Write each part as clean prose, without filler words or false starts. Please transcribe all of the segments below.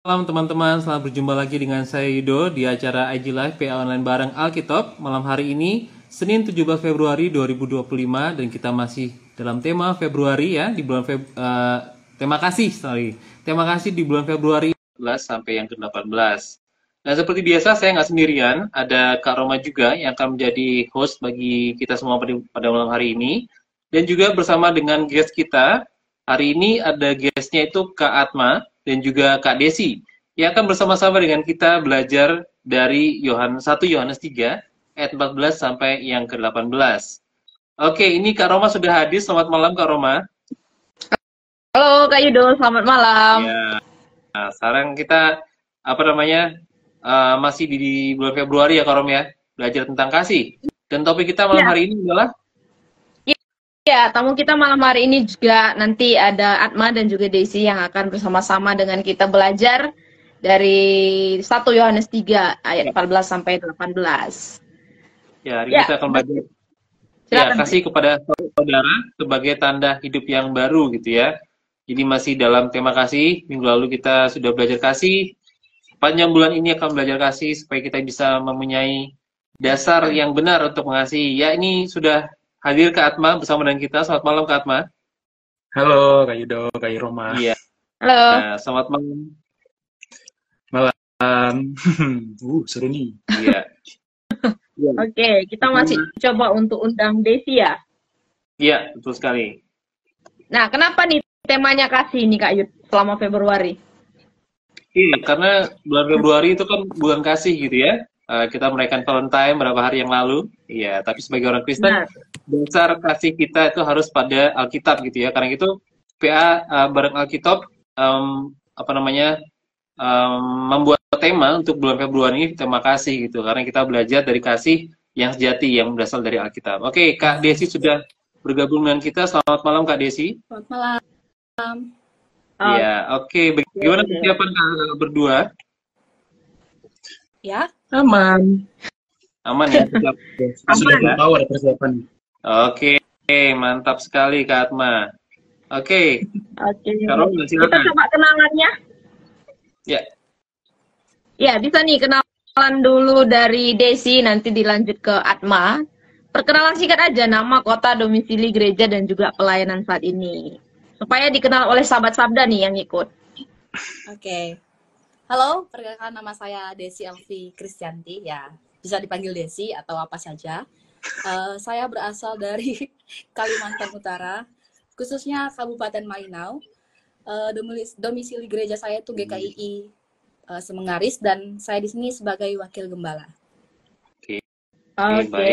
Malam teman-teman, selamat berjumpa lagi dengan saya Yudo di acara IG Live PA Online bareng Alkitab. Malam hari ini, Senin 17 Februari 2025 dan kita masih dalam tema Februari ya, di bulan tema kasih, Tema kasih di bulan Februari 11 sampai yang ke-18. Nah, seperti biasa saya nggak sendirian, ada Kak Roma juga yang akan menjadi host bagi kita semua pada malam hari ini. Dan juga bersama dengan guest kita, hari ini ada guestnya itu Kak Atma dan juga Kak Desi yang akan bersama-sama dengan kita belajar dari 1 Yohanes 3 ayat 14 sampai yang ke-18. Oke, ini Kak Roma sudah hadir. Selamat malam Kak Roma. Halo Kak Yudo, selamat malam. Ya, nah, sekarang kita masih di bulan Februari ya Kak Roma ya, belajar tentang kasih. Dan topik kita malam hari ini adalah Ya, tamu kita malam hari ini juga nanti ada Atma dan juga Desi yang akan bersama-sama dengan kita belajar dari 1 Yohanes 3 ayat 14 sampai 18. Ya, hari ini kita akan belajar kasih kepada saudara sebagai tanda hidup yang baru gitu ya. Jadi masih dalam tema kasih. Minggu lalu kita sudah belajar kasih. Panjang bulan ini akan belajar kasih supaya kita bisa mempunyai dasar yang benar untuk mengasihi. Ya, ini sudah hadir Kak Atma bersama dengan kita. Selamat malam Kak Atma. Halo Kak Yudo, Kak Roma. Iya. Halo. Nah, selamat malam. Malam. Seru nih. Iya. Oke, kita masih coba untuk undang Desi ya. Iya, betul sekali. Nah, kenapa nih temanya kasih nih Kak Yud selama Februari? Iya, karena bulan Februari itu kan bulan kasih gitu ya. Kita merayakan Valentine beberapa hari yang lalu. Iya, tapi sebagai orang Kristen, dasar kasih kita itu harus pada Alkitab gitu ya. Karena itu PA bareng Alkitab membuat tema untuk bulan Februari ini tema kasih gitu. Karena kita belajar dari kasih yang sejati yang berasal dari Alkitab. Oke, Kak Desi sudah bergabung dengan kita. Selamat malam Kak Desi. Selamat malam. Ya, oke. Bagaimana persiapan Kak berdua? Ya. Aman Ya? Sudah power persiapan. Oke, mantap sekali Kak Atma. Oke. Kita coba kenalannya. Ya. Ya, bisa nih kenalan dulu dari Desi, nanti dilanjut ke Atma. Perkenalan singkat aja, nama, kota, domisili gereja, dan juga pelayanan saat ini. Supaya dikenal oleh sahabat Sabda nih yang ikut. Oke. Halo, perkenalkan nama saya Desi Elvi Kristianti, ya bisa dipanggil Desi atau apa saja. Saya berasal dari Kalimantan Utara, khususnya Kabupaten Malinau. Domisili gereja saya itu GKII Semengaris dan saya di sini sebagai wakil gembala. Oke.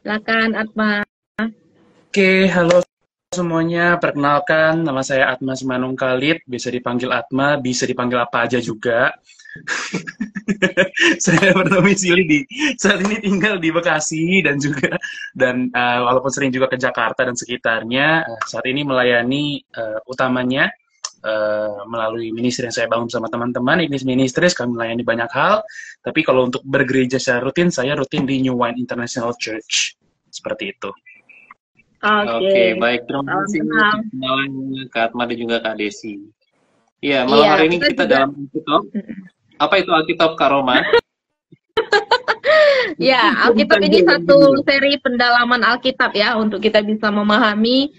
Silakan Atma. Oke, halo semuanya, perkenalkan nama saya Atma Simanung Khalid, bisa dipanggil Atma, bisa dipanggil apa aja juga. Saya berdomisili saat ini tinggal di Bekasi dan walaupun sering juga ke Jakarta dan sekitarnya, saat ini melayani utamanya melalui ministry yang saya bangun bersama teman-teman. Ignis Ministries kami melayani banyak hal, tapi kalau untuk bergereja secara rutin, saya rutin di New Wine International Church, seperti itu. Oke, baik. Terima kasih kenalan Kak Atma dan juga Kak Desi. Iya, malam hari ini kita dalam Alkitab. Apa itu Alkitab Kak Roma? Ya, Alkitab ini satu seri pendalaman Alkitab ya, untuk kita bisa memahami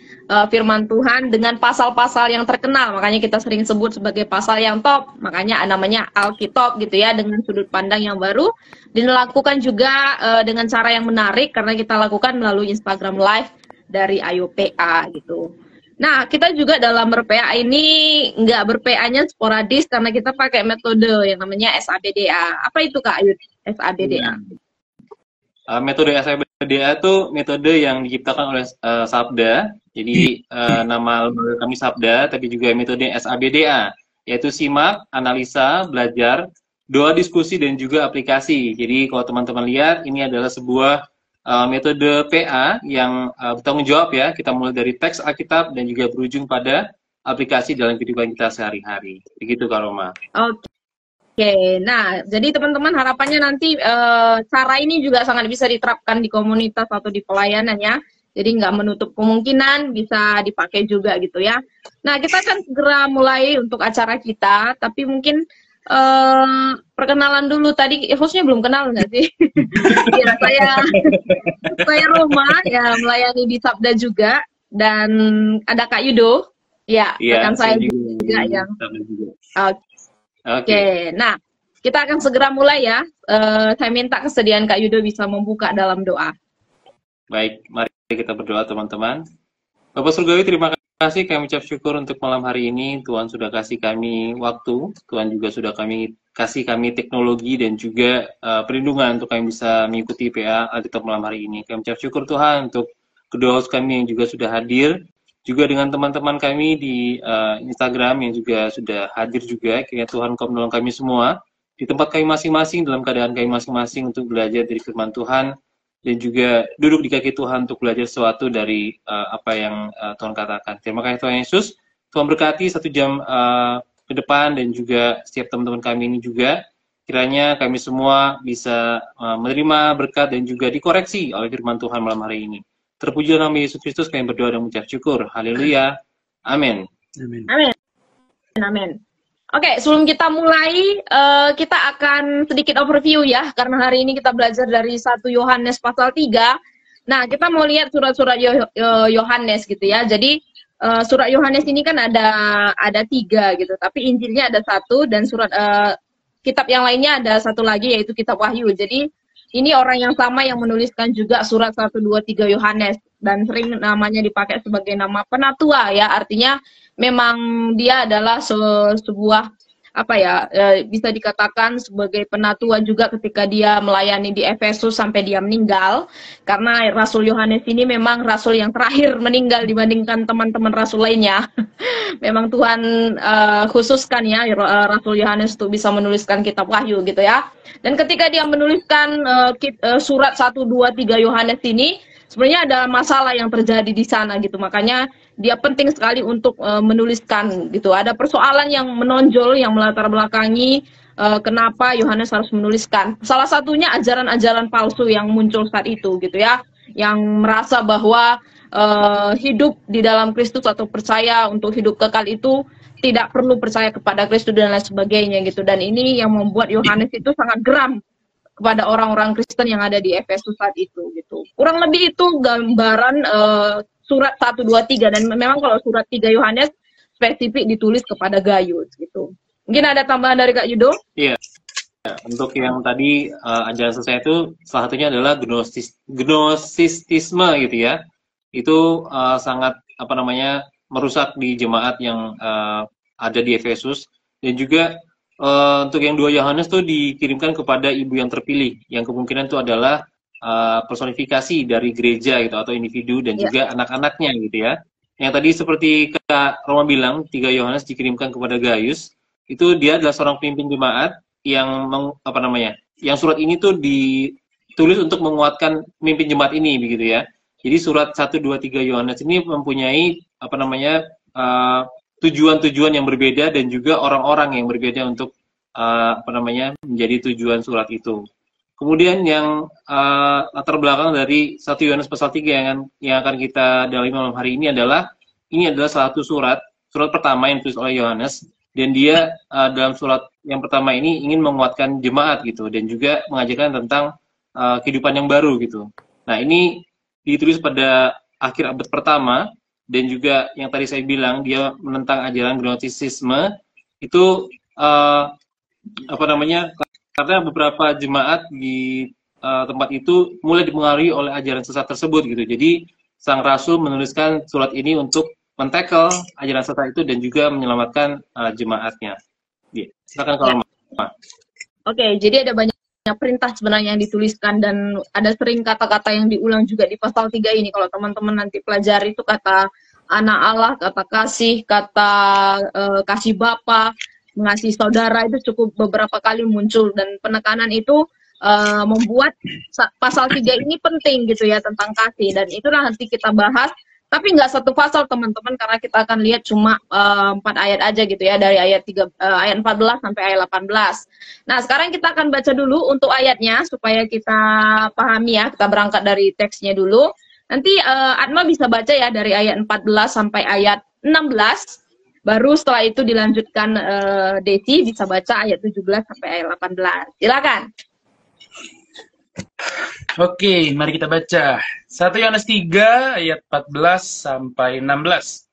firman Tuhan dengan pasal-pasal yang terkenal. Makanya kita sering sebut sebagai pasal yang top. Makanya namanya Alkitab gitu ya, dengan sudut pandang yang baru. Dilakukan juga dengan cara yang menarik, karena kita lakukan melalui Instagram Live dari IOPA gitu. Nah, kita juga dalam ber-PA ini nggak ber-PA-nya sporadis karena kita pakai metode yang namanya SABDA. Apa itu Kak Ayud, SABDA? Metode SABDA itu metode yang diciptakan oleh Sabda. Jadi nama lembaga kami Sabda, tapi juga metode SABDA, yaitu simak, analisa, belajar, doa, diskusi, dan juga aplikasi. Jadi kalau teman-teman lihat, ini adalah sebuah metode PA yang bertanggung jawab ya. Kita mulai dari teks Alkitab dan juga berujung pada aplikasi dalam kehidupan kita sehari-hari. Begitu Kak Roma. Oke, nah jadi teman-teman harapannya nanti cara ini juga sangat bisa diterapkan di komunitas atau di pelayanannya. Jadi nggak menutup kemungkinan bisa dipakai juga gitu ya. Nah, kita akan segera mulai untuk acara kita, tapi mungkin perkenalan dulu. Tadi hostnya belum kenal nggak sih? Ya, saya Roma ya, melayani di Sabda juga, dan ada Kak Yudo. Ya, rekan saya juga yang. Oke. Nah, kita akan segera mulai ya. Saya minta kesediaan Kak Yudo bisa membuka dalam doa. Baik, mari kita berdoa teman-teman. Bapak Surgawi, terima kasih, kami ucap syukur untuk malam hari ini. Tuhan sudah kasih kami waktu, Tuhan juga sudah kasih kami teknologi dan juga perlindungan untuk kami bisa mengikuti PA Alkitab malam hari ini. Kami ucap syukur Tuhan untuk kedua host kami yang juga sudah hadir, juga dengan teman-teman kami di Instagram yang juga sudah hadir juga. Kiranya Tuhan Engkau menolong kami semua di tempat kami masing-masing, dalam keadaan kami masing-masing untuk belajar dari firman Tuhan, dan juga duduk di kaki Tuhan untuk belajar sesuatu dari apa yang Tuhan katakan. Terima kasih Tuhan Yesus. Tuhan berkati 1 jam ke depan, dan juga setiap teman-teman kami ini juga. Kiranya kami semua bisa menerima berkat dan juga dikoreksi oleh firman Tuhan malam hari ini. Terpujilah nama Yesus Kristus, kami berdoa dan mengucap syukur. Haleluya. Amin. Amin. Amin. Oke, sebelum kita mulai, kita akan sedikit overview ya, karena hari ini kita belajar dari 1 Yohanes pasal 3. Nah, kita mau lihat surat-surat Yohanes gitu ya. Jadi, surat Yohanes ini kan ada 3 gitu, tapi Injilnya ada 1, dan surat kitab yang lainnya ada 1 lagi, yaitu kitab Wahyu. Jadi, ini orang yang sama yang menuliskan juga surat 1, 2, 3 Yohanes, dan sering namanya dipakai sebagai nama penatua ya, artinya memang dia adalah sebuah apa ya, bisa dikatakan sebagai penatua juga ketika dia melayani di Efesus sampai dia meninggal, karena Rasul Yohanes ini memang rasul yang terakhir meninggal dibandingkan teman-teman rasul lainnya. Memang Tuhan khususkan ya Rasul Yohanes untuk bisa menuliskan kitab Wahyu gitu ya. Dan ketika dia menuliskan surat 1, 2, 3 Yohanes ini, sebenarnya ada masalah yang terjadi di sana gitu, makanya dia penting sekali untuk menuliskan gitu. Ada persoalan yang menonjol yang melatar belakangi kenapa Yohanes harus menuliskan. Salah satunya ajaran-ajaran palsu yang muncul saat itu gitu ya, yang merasa bahwa hidup di dalam Kristus atau percaya untuk hidup kekal itu tidak perlu percaya kepada Kristus dan lain sebagainya gitu. Dan ini yang membuat Yohanes itu sangat geram kepada orang-orang Kristen yang ada di Efesus saat itu gitu. Kurang lebih itu gambaran surat 1, 2, 3, dan memang kalau surat 3 Yohanes spesifik ditulis kepada Gaius gitu. Mungkin ada tambahan dari Kak Yudo? Iya. Untuk yang tadi ajaran selesai itu salah satunya adalah gnostisisme gitu ya. Itu sangat merusak di jemaat yang ada di Efesus, dan juga untuk yang 2 Yohanes tuh dikirimkan kepada ibu yang terpilih, yang kemungkinan itu adalah personifikasi dari gereja gitu atau individu, dan juga anak-anaknya gitu ya. Yang tadi seperti Kak Roma bilang, 3 Yohanes dikirimkan kepada Gaius, itu dia adalah seorang pemimpin jemaat yang yang surat ini tuh ditulis untuk menguatkan pemimpin jemaat ini begitu ya. Jadi surat 1, 2, 3 Yohanes ini mempunyai tujuan-tujuan yang berbeda, dan juga orang-orang yang berbeda untuk menjadi tujuan surat itu. Kemudian yang latar belakang dari 1 Yohanes pasal 3 yang akan kita dalami malam hari ini adalah satu surat pertama yang ditulis oleh Yohanes, dan dia dalam surat yang pertama ini ingin menguatkan jemaat gitu, dan juga mengajarkan tentang kehidupan yang baru gitu. Nah, ini ditulis pada akhir abad pertama, dan juga yang tadi saya bilang dia menentang ajaran gnostisisme itu karena beberapa jemaat di tempat itu mulai dipengaruhi oleh ajaran sesat tersebut gitu. Jadi sang rasul menuliskan surat ini untuk men-tackle ajaran sesat itu dan juga menyelamatkan jemaatnya. Silakan kalau Oke, jadi ada banyak perintah sebenarnya yang dituliskan, dan ada sering kata-kata yang diulang juga di pasal 3 ini. Kalau teman-teman nanti pelajari itu kata anak Allah, kata kasih, kata kasih Bapa, mengasihi saudara, itu cukup beberapa kali muncul, dan penekanan itu membuat pasal 3 ini penting gitu ya, tentang kasih, dan itulah nanti kita bahas. Tapi nggak satu pasal teman-teman, karena kita akan lihat cuma 4 ayat aja gitu ya, dari ayat 14 sampai ayat 18. Nah, sekarang kita akan baca dulu untuk ayatnya supaya kita pahami ya, kita berangkat dari teksnya dulu. Nanti Atma bisa baca ya dari ayat 14 sampai ayat 16. Baru setelah itu dilanjutkan Desi bisa baca ayat 17 sampai ayat 18. Silakan. Oke, mari kita baca. 1 Yohanes 3 ayat 14 sampai 16.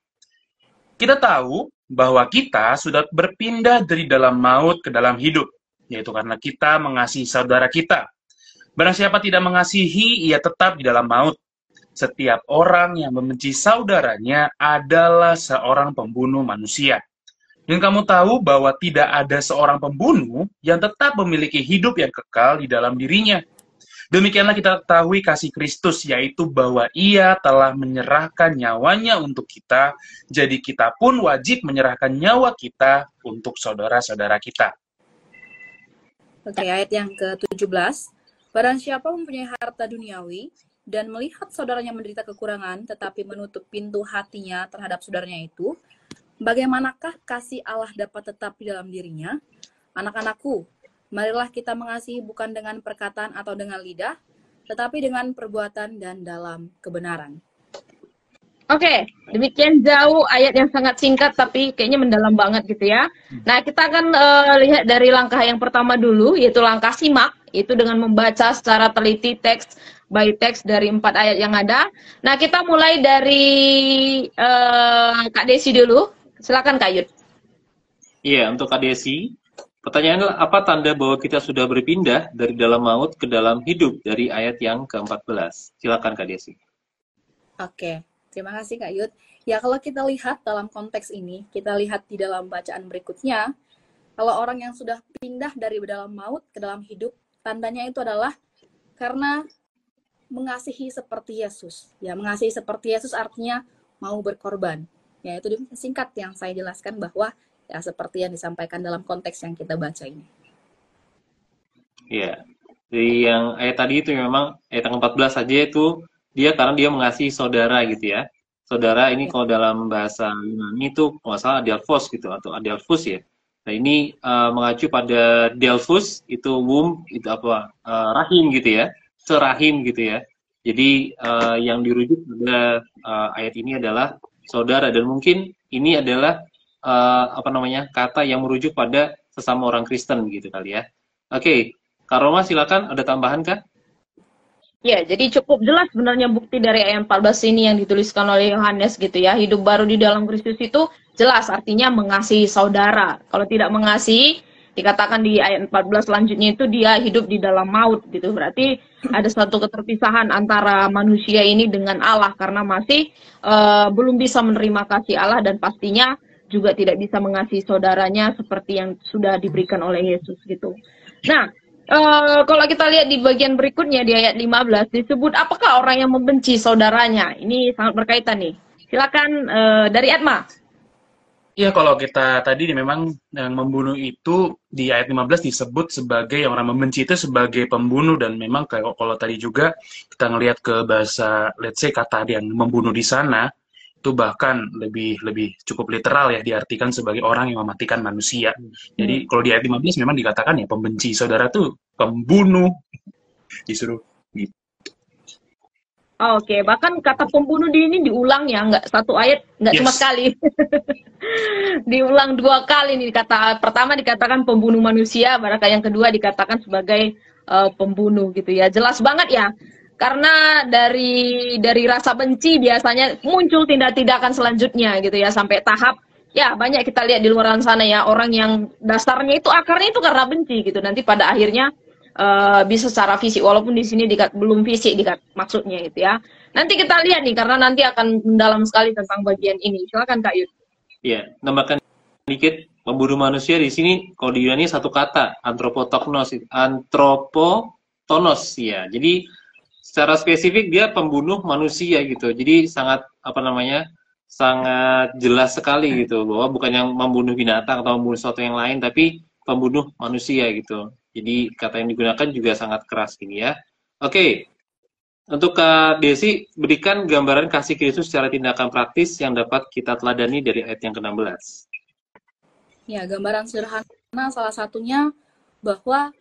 Kita tahu bahwa kita sudah berpindah dari dalam maut ke dalam hidup, yaitu karena kita mengasihi saudara kita. Barang siapa tidak mengasihi, ia tetap di dalam maut. Setiap orang yang membenci saudaranya adalah seorang pembunuh manusia. Dan kamu tahu bahwa tidak ada seorang pembunuh yang tetap memiliki hidup yang kekal di dalam dirinya. Demikianlah kita ketahui kasih Kristus, yaitu bahwa ia telah menyerahkan nyawanya untuk kita, jadi kita pun wajib menyerahkan nyawa kita untuk saudara-saudara kita. Oke, ayat yang ke-17. Barang siapa mempunyai harta duniawi dan melihat saudaranya menderita kekurangan, tetapi menutup pintu hatinya terhadap saudaranya itu, bagaimanakah kasih Allah dapat tetap di dalam dirinya? Anak-anakku, marilah kita mengasihi bukan dengan perkataan atau dengan lidah, tetapi dengan perbuatan dan dalam kebenaran. Oke, demikian jauh ayat yang sangat singkat tapi kayaknya mendalam banget gitu ya. Nah, kita akan lihat dari langkah yang pertama dulu, yaitu langkah simak, itu dengan membaca secara teliti teks by teks dari 4 ayat yang ada. Nah, kita mulai dari Kak Desi dulu. Silakan Kak Yud. Iya, untuk Kak Desi, pertanyaannya apa tanda bahwa kita sudah berpindah dari dalam maut ke dalam hidup dari ayat yang ke-14? Silakan Kak Desi. Oke, terima kasih Kak Yud. Ya, kalau kita lihat dalam konteks ini, kita lihat di dalam bacaan berikutnya, kalau orang yang sudah pindah dari dalam maut ke dalam hidup, tandanya itu adalah karena mengasihi seperti Yesus. Ya, mengasihi seperti Yesus artinya mau berkorban. Ya, itu singkat yang saya jelaskan bahwa ya seperti yang disampaikan dalam konteks yang kita baca ini. Iya, dari yang ayat tadi itu memang ayat yang 14 saja itu karena dia mengasihi saudara gitu ya. Saudara ini kalau dalam bahasa Yunani itu kalau nggak salah adelphos gitu atau adelphus ya. Nah ini mengacu pada delphus itu womb itu apa rahim gitu ya, serahim gitu ya. Jadi yang dirujuk pada ayat ini adalah saudara dan mungkin ini adalah apa namanya kata yang merujuk pada sesama orang Kristen gitu kali ya. Oke, Kak Roma silakan ada tambahan kah? Ya, jadi cukup jelas sebenarnya bukti dari ayat 14 ini yang dituliskan oleh Yohanes gitu ya. Hidup baru di dalam Kristus itu jelas artinya mengasihi saudara. Kalau tidak mengasihi, dikatakan di ayat 14 selanjutnya itu dia hidup di dalam maut gitu. Berarti ada satu keterpisahan antara manusia ini dengan Allah karena masih belum bisa menerima kasih Allah dan pastinya juga tidak bisa mengasihi saudaranya seperti yang sudah diberikan oleh Yesus gitu. Nah, kalau kita lihat di bagian berikutnya di ayat 15 disebut apakah orang yang membenci saudaranya. Ini sangat berkaitan nih. Silakan dari Atma. Ya, kalau kita tadi memang yang membunuh itu di ayat 15 disebut sebagai orang membenci itu sebagai pembunuh dan memang kalau tadi juga kita ngelihat ke bahasa let's say kata yang membunuh di sana itu bahkan lebih cukup literal ya diartikan sebagai orang yang mematikan manusia. Jadi kalau di ayat 15 memang dikatakan ya pembenci saudara tuh pembunuh disuruh gitu. Oke, bahkan kata pembunuh di ini diulang ya, nggak satu ayat, nggak cuma sekali. Diulang 2 kali nih, kata pertama dikatakan pembunuh manusia, barangkali yang kedua dikatakan sebagai pembunuh gitu ya. Jelas banget ya, karena dari rasa benci biasanya muncul tindak-tindakan selanjutnya gitu ya, sampai tahap ya banyak kita lihat di luar sana ya, orang yang dasarnya itu akarnya itu karena benci gitu, nanti pada akhirnya bisa secara fisik walaupun di sini belum fisik maksudnya gitu ya. Nanti kita lihat nih karena nanti akan mendalam sekali tentang bagian ini. Silakan Kak Yud. Iya, tambahkan sedikit pembunuh manusia di sini kalau di Yunani satu kata anthropotonos ya. Jadi secara spesifik dia pembunuh manusia gitu. Jadi sangat apa namanya? Sangat jelas sekali gitu bahwa bukan yang membunuh binatang atau membunuh sesuatu yang lain tapi pembunuh manusia gitu. Jadi kata yang digunakan juga sangat keras gini ya. Oke, untuk Kak Desi, berikan gambaran kasih Kristus secara tindakan praktis yang dapat kita teladani dari ayat yang ke-16. Ya, gambaran sederhana salah satunya bahwa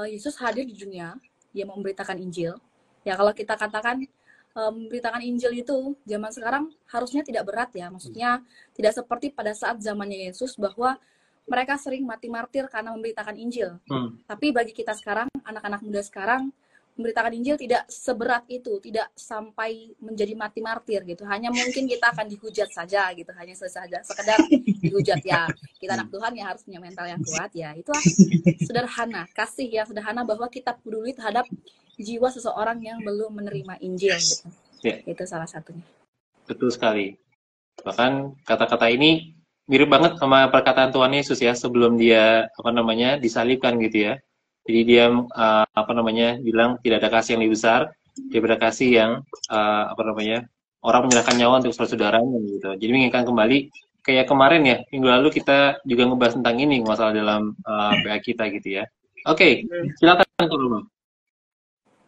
Yesus hadir di dunia, dia memberitakan Injil. Ya, kalau kita katakan memberitakan Injil itu zaman sekarang harusnya tidak berat ya, maksudnya tidak seperti pada saat zamannya Yesus bahwa mereka sering mati martir karena memberitakan Injil. Tapi bagi kita sekarang, anak-anak muda sekarang, memberitakan Injil tidak seberat itu, tidak sampai menjadi mati martir gitu. Hanya mungkin kita akan dihujat saja gitu, hanya saja sekedar dihujat ya. Kita anak Tuhan ya harus punya mental yang kuat ya. Itulah sederhana, kasih yang sederhana bahwa kita peduli terhadap jiwa seseorang yang belum menerima Injil gitu. Ya. Itu salah satunya. Betul sekali. Bahkan kata-kata ini mirip banget sama perkataan Tuhan Yesus ya, sebelum dia disalibkan gitu ya. Jadi dia bilang tidak ada kasih yang lebih besar daripada kasih yang orang menyerahkan nyawa untuk saudara-saudaranya gitu. Jadi mengingatkan kembali kayak kemarin ya, minggu lalu kita juga ngebahas tentang ini masalah dalam PA kita gitu ya. Oke, silakan Kalau.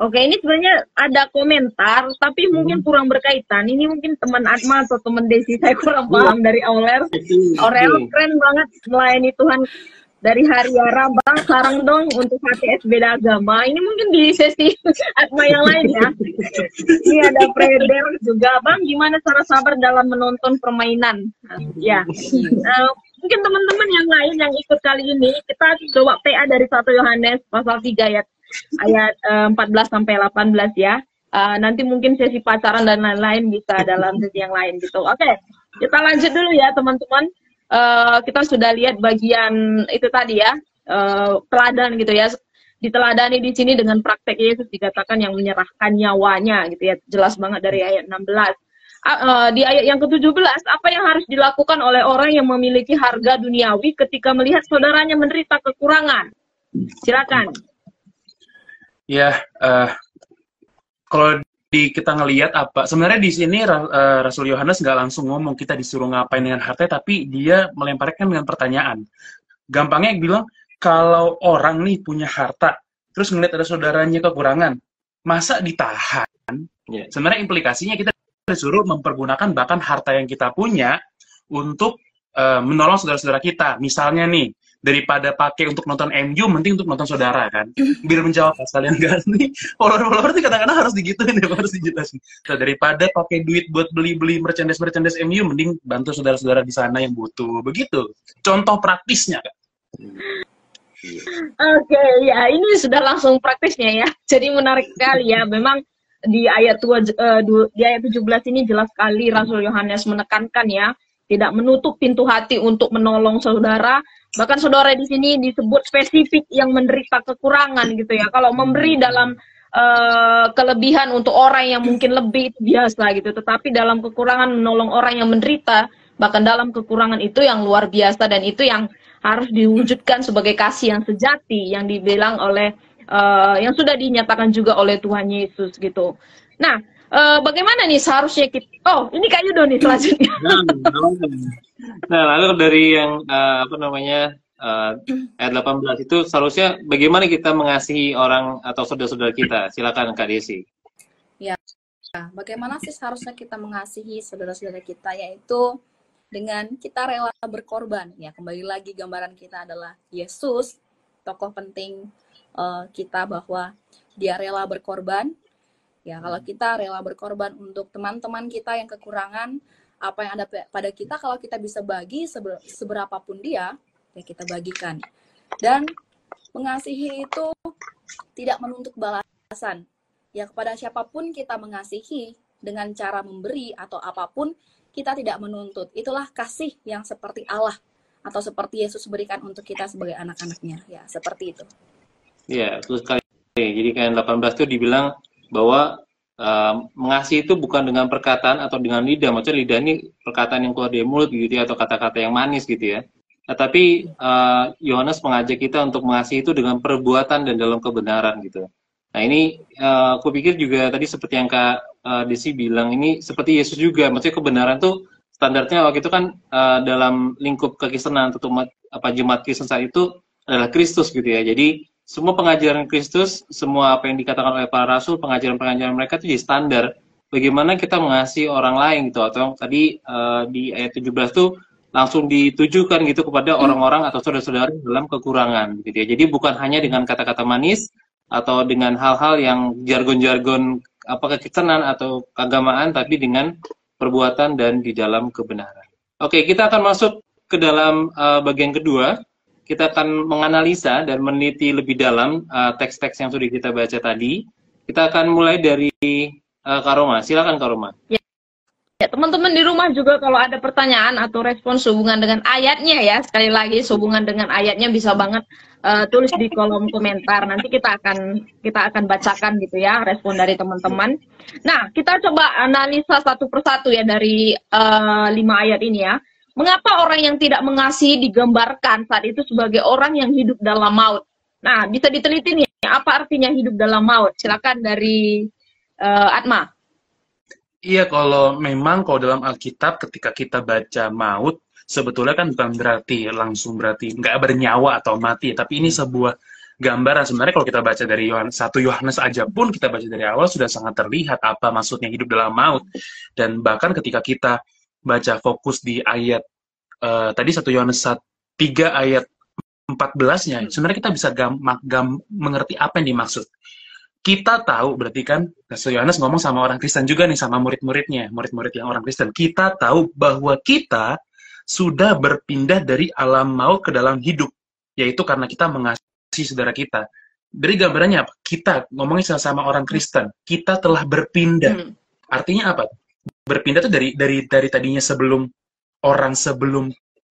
Oke, ini sebenarnya ada komentar, tapi mungkin kurang berkaitan. Ini mungkin teman Atma atau teman Desi, saya kurang paham dari Aurel. Aurel keren banget melayani Tuhan dari hari Yara, Bang. Sarang dong untuk HTS beda agama. Ini mungkin di sesi Atma yang lain ya. Ini ada Freder juga, Bang. Gimana cara sabar dalam menonton permainan? Ya. Mungkin teman-teman yang lain yang ikut kali ini, kita coba PA dari 1 Yohanes pasal 3 ayat 14 sampai 18 ya. Nanti mungkin sesi pacaran dan lain-lain bisa dalam sesi yang lain gitu. Oke, kita lanjut dulu ya teman-teman. Kita sudah lihat bagian itu tadi ya, teladan gitu ya. Diteladani di sini dengan praktek Yesus dikatakan yang menyerahkan nyawanya gitu ya. Jelas banget dari ayat 16. Di ayat yang ke-17, apa yang harus dilakukan oleh orang yang memiliki harga duniawi ketika melihat saudaranya menderita kekurangan? Silakan. Ya, kalau kita ngelihat apa sebenarnya di sini Rasul Yohanes nggak langsung ngomong kita disuruh ngapain dengan harta, tapi dia melemparkan dengan pertanyaan. Gampangnya bilang kalau orang nih punya harta terus ngeliat ada saudaranya kekurangan, masa ditahan? Sebenarnya implikasinya kita disuruh mempergunakan bahkan harta yang kita punya untuk menolong saudara-saudara kita. Misalnya nih, daripada pakai untuk nonton MU, mending untuk nonton saudara kan. Biar menjawab pasal yang gak nih, follower-follower itu kadang-kadang harus digituin ya, harus dijelasin. Nah, daripada pakai duit buat beli-beli merchandise MU, mending bantu saudara-saudara di sana yang butuh. Begitu. Contoh praktisnya kan. Oke, ya ini sudah langsung praktisnya ya. Jadi menarik sekali ya. Memang di ayat 17 ini jelas sekali Rasul Yohanes menekankan ya, tidak menutup pintu hati untuk menolong saudara. Bahkan saudara di sini disebut spesifik yang menderita kekurangan gitu ya. Kalau memberi dalam kelebihan untuk orang yang mungkin lebih itu biasa gitu. Tetapi dalam kekurangan menolong orang yang menderita, bahkan dalam kekurangan itu yang luar biasa, dan itu yang harus diwujudkan sebagai kasih yang sejati yang dibilang oleh yang sudah dinyatakan juga oleh Tuhan Yesus gitu. Nah, bagaimana nih seharusnya kita? Oh, ini Kak Yudo nih selanjutnya. Nah, lalu dari yang ayat 18 itu seharusnya bagaimana kita mengasihi orang atau saudara-saudara kita? Silakan Kak Desi. Ya, bagaimana sih seharusnya kita mengasihi saudara-saudara kita, yaitu dengan kita rela berkorban. Ya, kembali lagi gambaran kita adalah Yesus, tokoh penting kita, bahwa dia rela berkorban. Ya, kalau kita rela berkorban untuk teman-teman kita yang kekurangan, apa yang ada pada kita, kalau kita bisa bagi seberapapun dia, ya kita bagikan. Dan mengasihi itu tidak menuntut balasan. Ya, kepada siapapun kita mengasihi dengan cara memberi atau apapun, kita tidak menuntut. Itulah kasih yang seperti Allah atau seperti Yesus berikan untuk kita sebagai anak-anaknya. Ya, seperti itu. Ya, terus sekali. Jadi kan 18 itu dibilang bahwa mengasihi itu bukan dengan perkataan atau dengan lidah. Maksudnya lidah ini perkataan yang keluar dari mulut gitu ya, atau kata-kata yang manis gitu ya. Nah, tapi Yohanes mengajak kita untuk mengasihi itu dengan perbuatan dan dalam kebenaran gitu. Nah, ini aku pikir juga tadi seperti yang Kak Desi bilang, ini seperti Yesus juga. Maksudnya kebenaran tuh standarnya waktu itu kan dalam lingkup kekristenan atau jemaat Kristen saat itu adalah Kristus gitu ya. Jadi semua pengajaran Kristus, semua apa yang dikatakan oleh para rasul, pengajaran-pengajaran mereka itu jadi standar bagaimana kita mengasihi orang lain gitu. Atau tadi di ayat 17 tuh langsung ditujukan gitu kepada orang-orang atau saudara-saudara dalam kekurangan gitu ya. Jadi bukan hanya dengan kata-kata manis atau dengan hal-hal yang jargon-jargon kekristenan atau keagamaan, tapi dengan perbuatan dan di dalam kebenaran. Oke, kita akan masuk ke dalam bagian kedua. Kita akan menganalisa dan meneliti lebih dalam teks-teks yang sudah kita baca tadi. Kita akan mulai dari Kak Roma. Silakan Kak Roma. Ya, teman-teman di rumah juga kalau ada pertanyaan atau respon sehubungan dengan ayatnya ya, sekali lagi sehubungan dengan ayatnya bisa banget tulis di kolom komentar. Nanti kita akan bacakan gitu ya respon dari teman-teman. Nah, kita coba analisa satu persatu ya dari 5 ayat ini ya. Mengapa orang yang tidak mengasihi digambarkan saat itu sebagai orang yang hidup dalam maut? Nah, bisa diteliti nih apa artinya hidup dalam maut? Silakan dari Atma. Iya, kalau dalam Alkitab ketika kita baca maut, sebetulnya kan bukan berarti nggak bernyawa atau mati, tapi ini sebuah gambaran. Sebenarnya kalau kita baca dari 1 Yohanes aja pun, kita baca dari awal sudah sangat terlihat apa maksudnya hidup dalam maut. Dan bahkan ketika kita baca fokus di ayat tadi 1 Yohanes 3 ayat 14-nya, sebenarnya kita bisa mengerti apa yang dimaksud. Kita tahu, berarti kan Yohanes ngomong sama orang Kristen juga nih, sama murid-muridnya, murid-murid yang orang Kristen. Kita tahu bahwa kita sudah berpindah dari alam maut ke dalam hidup, yaitu karena kita mengasihi saudara kita. Dari gambarannya apa? Kita ngomongin sama orang Kristen, kita telah berpindah. Artinya apa? Berpindah itu dari tadinya sebelum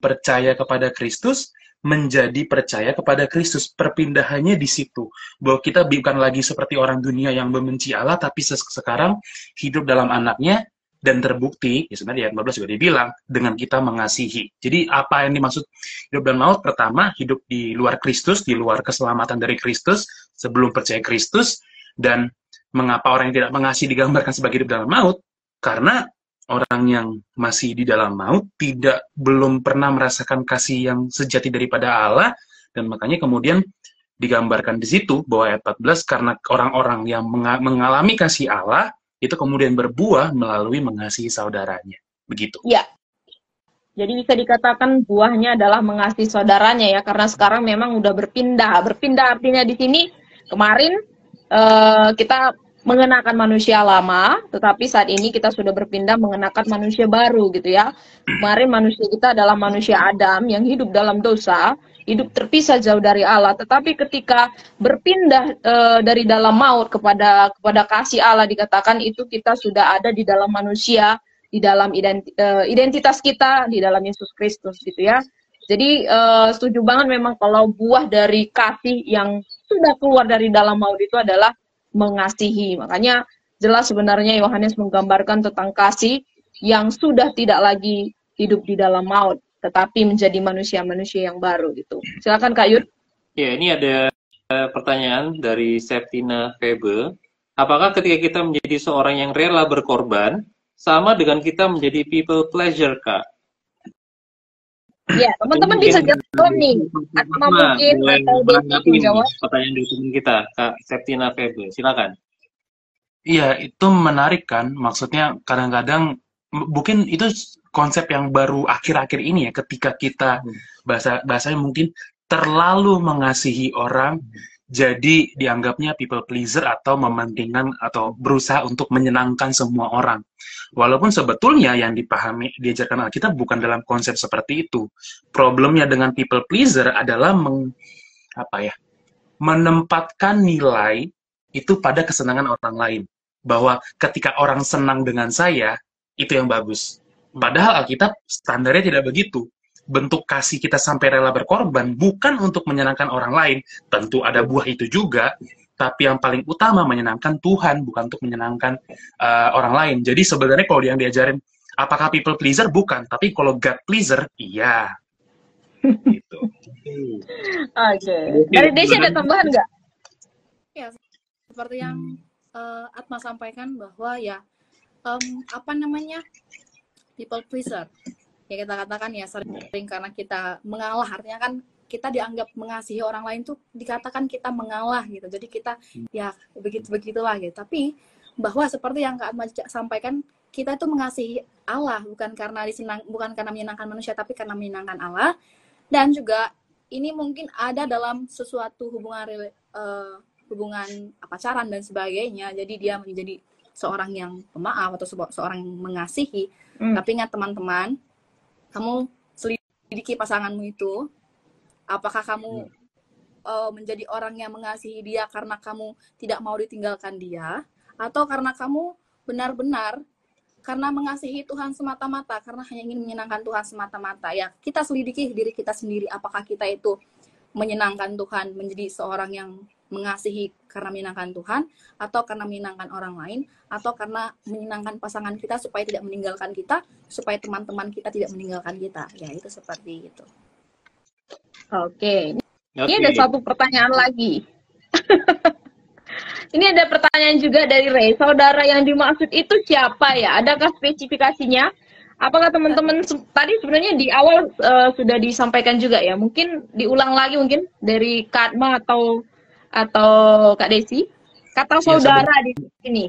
percaya kepada Kristus, menjadi percaya kepada Kristus. Perpindahannya di situ, bahwa kita bukan lagi seperti orang dunia yang membenci Allah, tapi sekarang hidup dalam anaknya, dan terbukti, ya sebenarnya ayat 15 juga dibilang, dengan kita mengasihi. Jadi apa yang dimaksud hidup dalam maut? Pertama, hidup di luar Kristus, di luar keselamatan dari Kristus, sebelum percaya Kristus. Dan mengapa orang yang tidak mengasihi digambarkan sebagai hidup dalam maut? Karena orang yang masih di dalam maut belum pernah merasakan kasih yang sejati daripada Allah, dan makanya kemudian digambarkan di situ bahwa ayat 14, karena orang-orang yang mengalami kasih Allah itu kemudian berbuah melalui mengasihi saudaranya. Begitu. Ya. Jadi bisa dikatakan buahnya adalah mengasihi saudaranya ya, karena sekarang memang udah berpindah. Berpindah artinya di sini kemarin kita mengenakan manusia lama, tetapi saat ini kita sudah berpindah mengenakan manusia baru gitu ya. Kemarin manusia kita adalah manusia Adam yang hidup dalam dosa, hidup terpisah jauh dari Allah. Tetapi ketika berpindah dari dalam maut kepada kasih Allah, dikatakan itu kita sudah ada di dalam manusia, di dalam identitas kita di dalam Yesus Kristus gitu ya. Jadi setuju banget memang kalau buah dari kasih yang sudah keluar dari dalam maut itu adalah mengasihi. Makanya jelas sebenarnya Yohanes menggambarkan tentang kasih yang sudah tidak lagi hidup di dalam maut, tetapi menjadi manusia-manusia yang baru gitu. Silakan Kak Yud. Ya, ini ada pertanyaan dari Septina Febe. Apakah ketika kita menjadi seorang yang rela berkorban, sama dengan kita menjadi people pleasure, Kak? Ya, teman-teman bisa jawab nih. Atau mungkin atau menjawab pertanyaan dari teman kita, Kak Septina Febe. Silakan. Iya, itu menarik kan. Maksudnya kadang-kadang mungkin itu konsep yang baru akhir-akhir ini ya, ketika kita bahasanya mungkin terlalu mengasihi orang, jadi dianggapnya people pleaser atau mementingkan atau berusaha untuk menyenangkan semua orang. Walaupun sebetulnya yang diajarkan Alkitab bukan dalam konsep seperti itu. Problemnya dengan people pleaser adalah menempatkan nilai itu pada kesenangan orang lain. Bahwa ketika orang senang dengan saya, itu yang bagus. Padahal Alkitab standarnya tidak begitu. Bentuk kasih kita sampai rela berkorban bukan untuk menyenangkan orang lain. Tentu ada buah itu juga, tapi yang paling utama menyenangkan Tuhan, bukan untuk menyenangkan orang lain. Jadi sebenarnya kalau yang diajarin apakah people pleaser, bukan. Tapi kalau God pleaser, iya. Gitu. Oke. Dari Desi ada tambahan nggak? Ya, seperti yang Atma sampaikan bahwa ya people pleaser. Ya kita katakan ya sering karena kita mengalah, artinya kan kita dianggap mengasihi orang lain tuh dikatakan kita mengalah gitu. Jadi kita ya begitulah gitu. Tapi bahwa seperti yang Kak Atma sampaikan, kita itu mengasihi Allah bukan karena menyenangkan manusia, tapi karena menyenangkan Allah. Dan juga ini mungkin ada dalam sesuatu hubungan pacaran dan sebagainya. Jadi dia menjadi seorang yang pemaaf atau seorang yang mengasihi. Tapi ingat teman-teman, kamu selidiki pasanganmu itu, apakah kamu menjadi orang yang mengasihi dia karena kamu tidak mau ditinggalkan dia, atau karena kamu benar-benar karena mengasihi Tuhan semata-mata, karena hanya ingin menyenangkan Tuhan semata-mata. Ya, kita selidiki diri kita sendiri, apakah kita itu menyenangkan Tuhan, menjadi seorang yang mengasihi karena menyenangkan Tuhan, atau karena menyenangkan orang lain, atau karena menyenangkan pasangan kita supaya tidak meninggalkan kita, supaya teman-teman kita tidak meninggalkan kita. Ya, itu seperti itu. Oke. Ini ada satu pertanyaan lagi. Ini ada pertanyaan juga dari Ray. Saudara yang dimaksud itu siapa ya? Adakah spesifikasinya? Apakah teman-teman tadi sebenarnya di awal sudah disampaikan juga ya? Mungkin diulang lagi mungkin dari Kak Atma atau Kak Desi. Kata saudara di sini.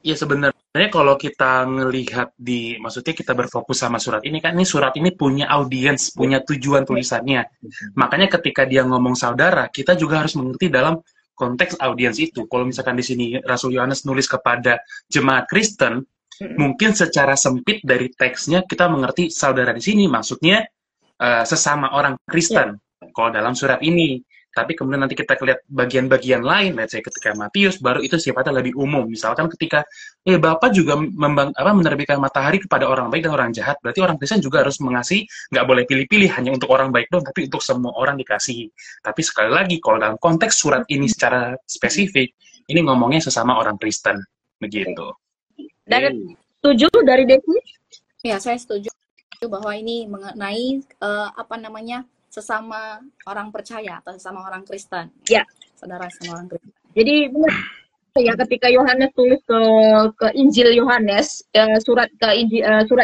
Ya sebenarnya kalau kita ngelihat maksudnya kita berfokus sama surat ini kan, ini surat ini punya audiens, punya tujuan tulisannya. Makanya ketika dia ngomong saudara, kita juga harus mengerti dalam konteks audiens itu. Kalau misalkan di sini Rasul Yohanes nulis kepada jemaat Kristen, mungkin secara sempit dari teksnya kita mengerti saudara di sini maksudnya sesama orang Kristen. Kalau dalam surat ini. Tapi kemudian nanti kita lihat bagian-bagian lain, let's say ketika Matius, baru itu sifatnya lebih umum. Misalkan ketika Bapak juga menerbitkan matahari kepada orang baik dan orang jahat, berarti orang Kristen juga harus mengasihi, nggak boleh pilih-pilih hanya untuk orang baik dong, tapi untuk semua orang dikasihi. Tapi sekali lagi, kalau dalam konteks surat ini secara spesifik, ini ngomongnya sesama orang Kristen, begitu. Dan setuju dari Desi? Ya, saya setuju bahwa ini mengenai sesama orang percaya atau sesama orang Kristen. Ya, saudara sama orang Kristen. Jadi benar ya, ketika Yohanes tulis ke Injil Yohanes, surat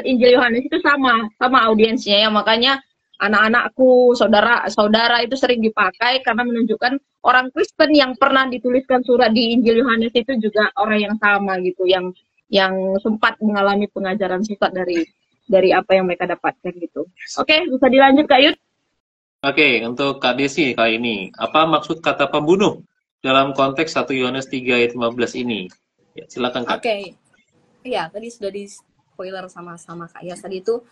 Injil Yohanes itu sama audiensnya ya, makanya anak-anakku, saudara itu sering dipakai karena menunjukkan orang Kristen yang pernah dituliskan surat di Injil Yohanes itu juga orang yang sama gitu, yang sempat mengalami pengajaran sesat dari apa yang mereka dapatkan gitu. Oke, bisa dilanjut Kak Yud. Oke, untuk Kak Desi kali ini, apa maksud kata pembunuh dalam konteks 1 Yohanes 3 ayat 15 ini? Ya, silakan Kak. Oke. Iya, tadi sudah di-spoiler sama Kak Yas. Tadi itu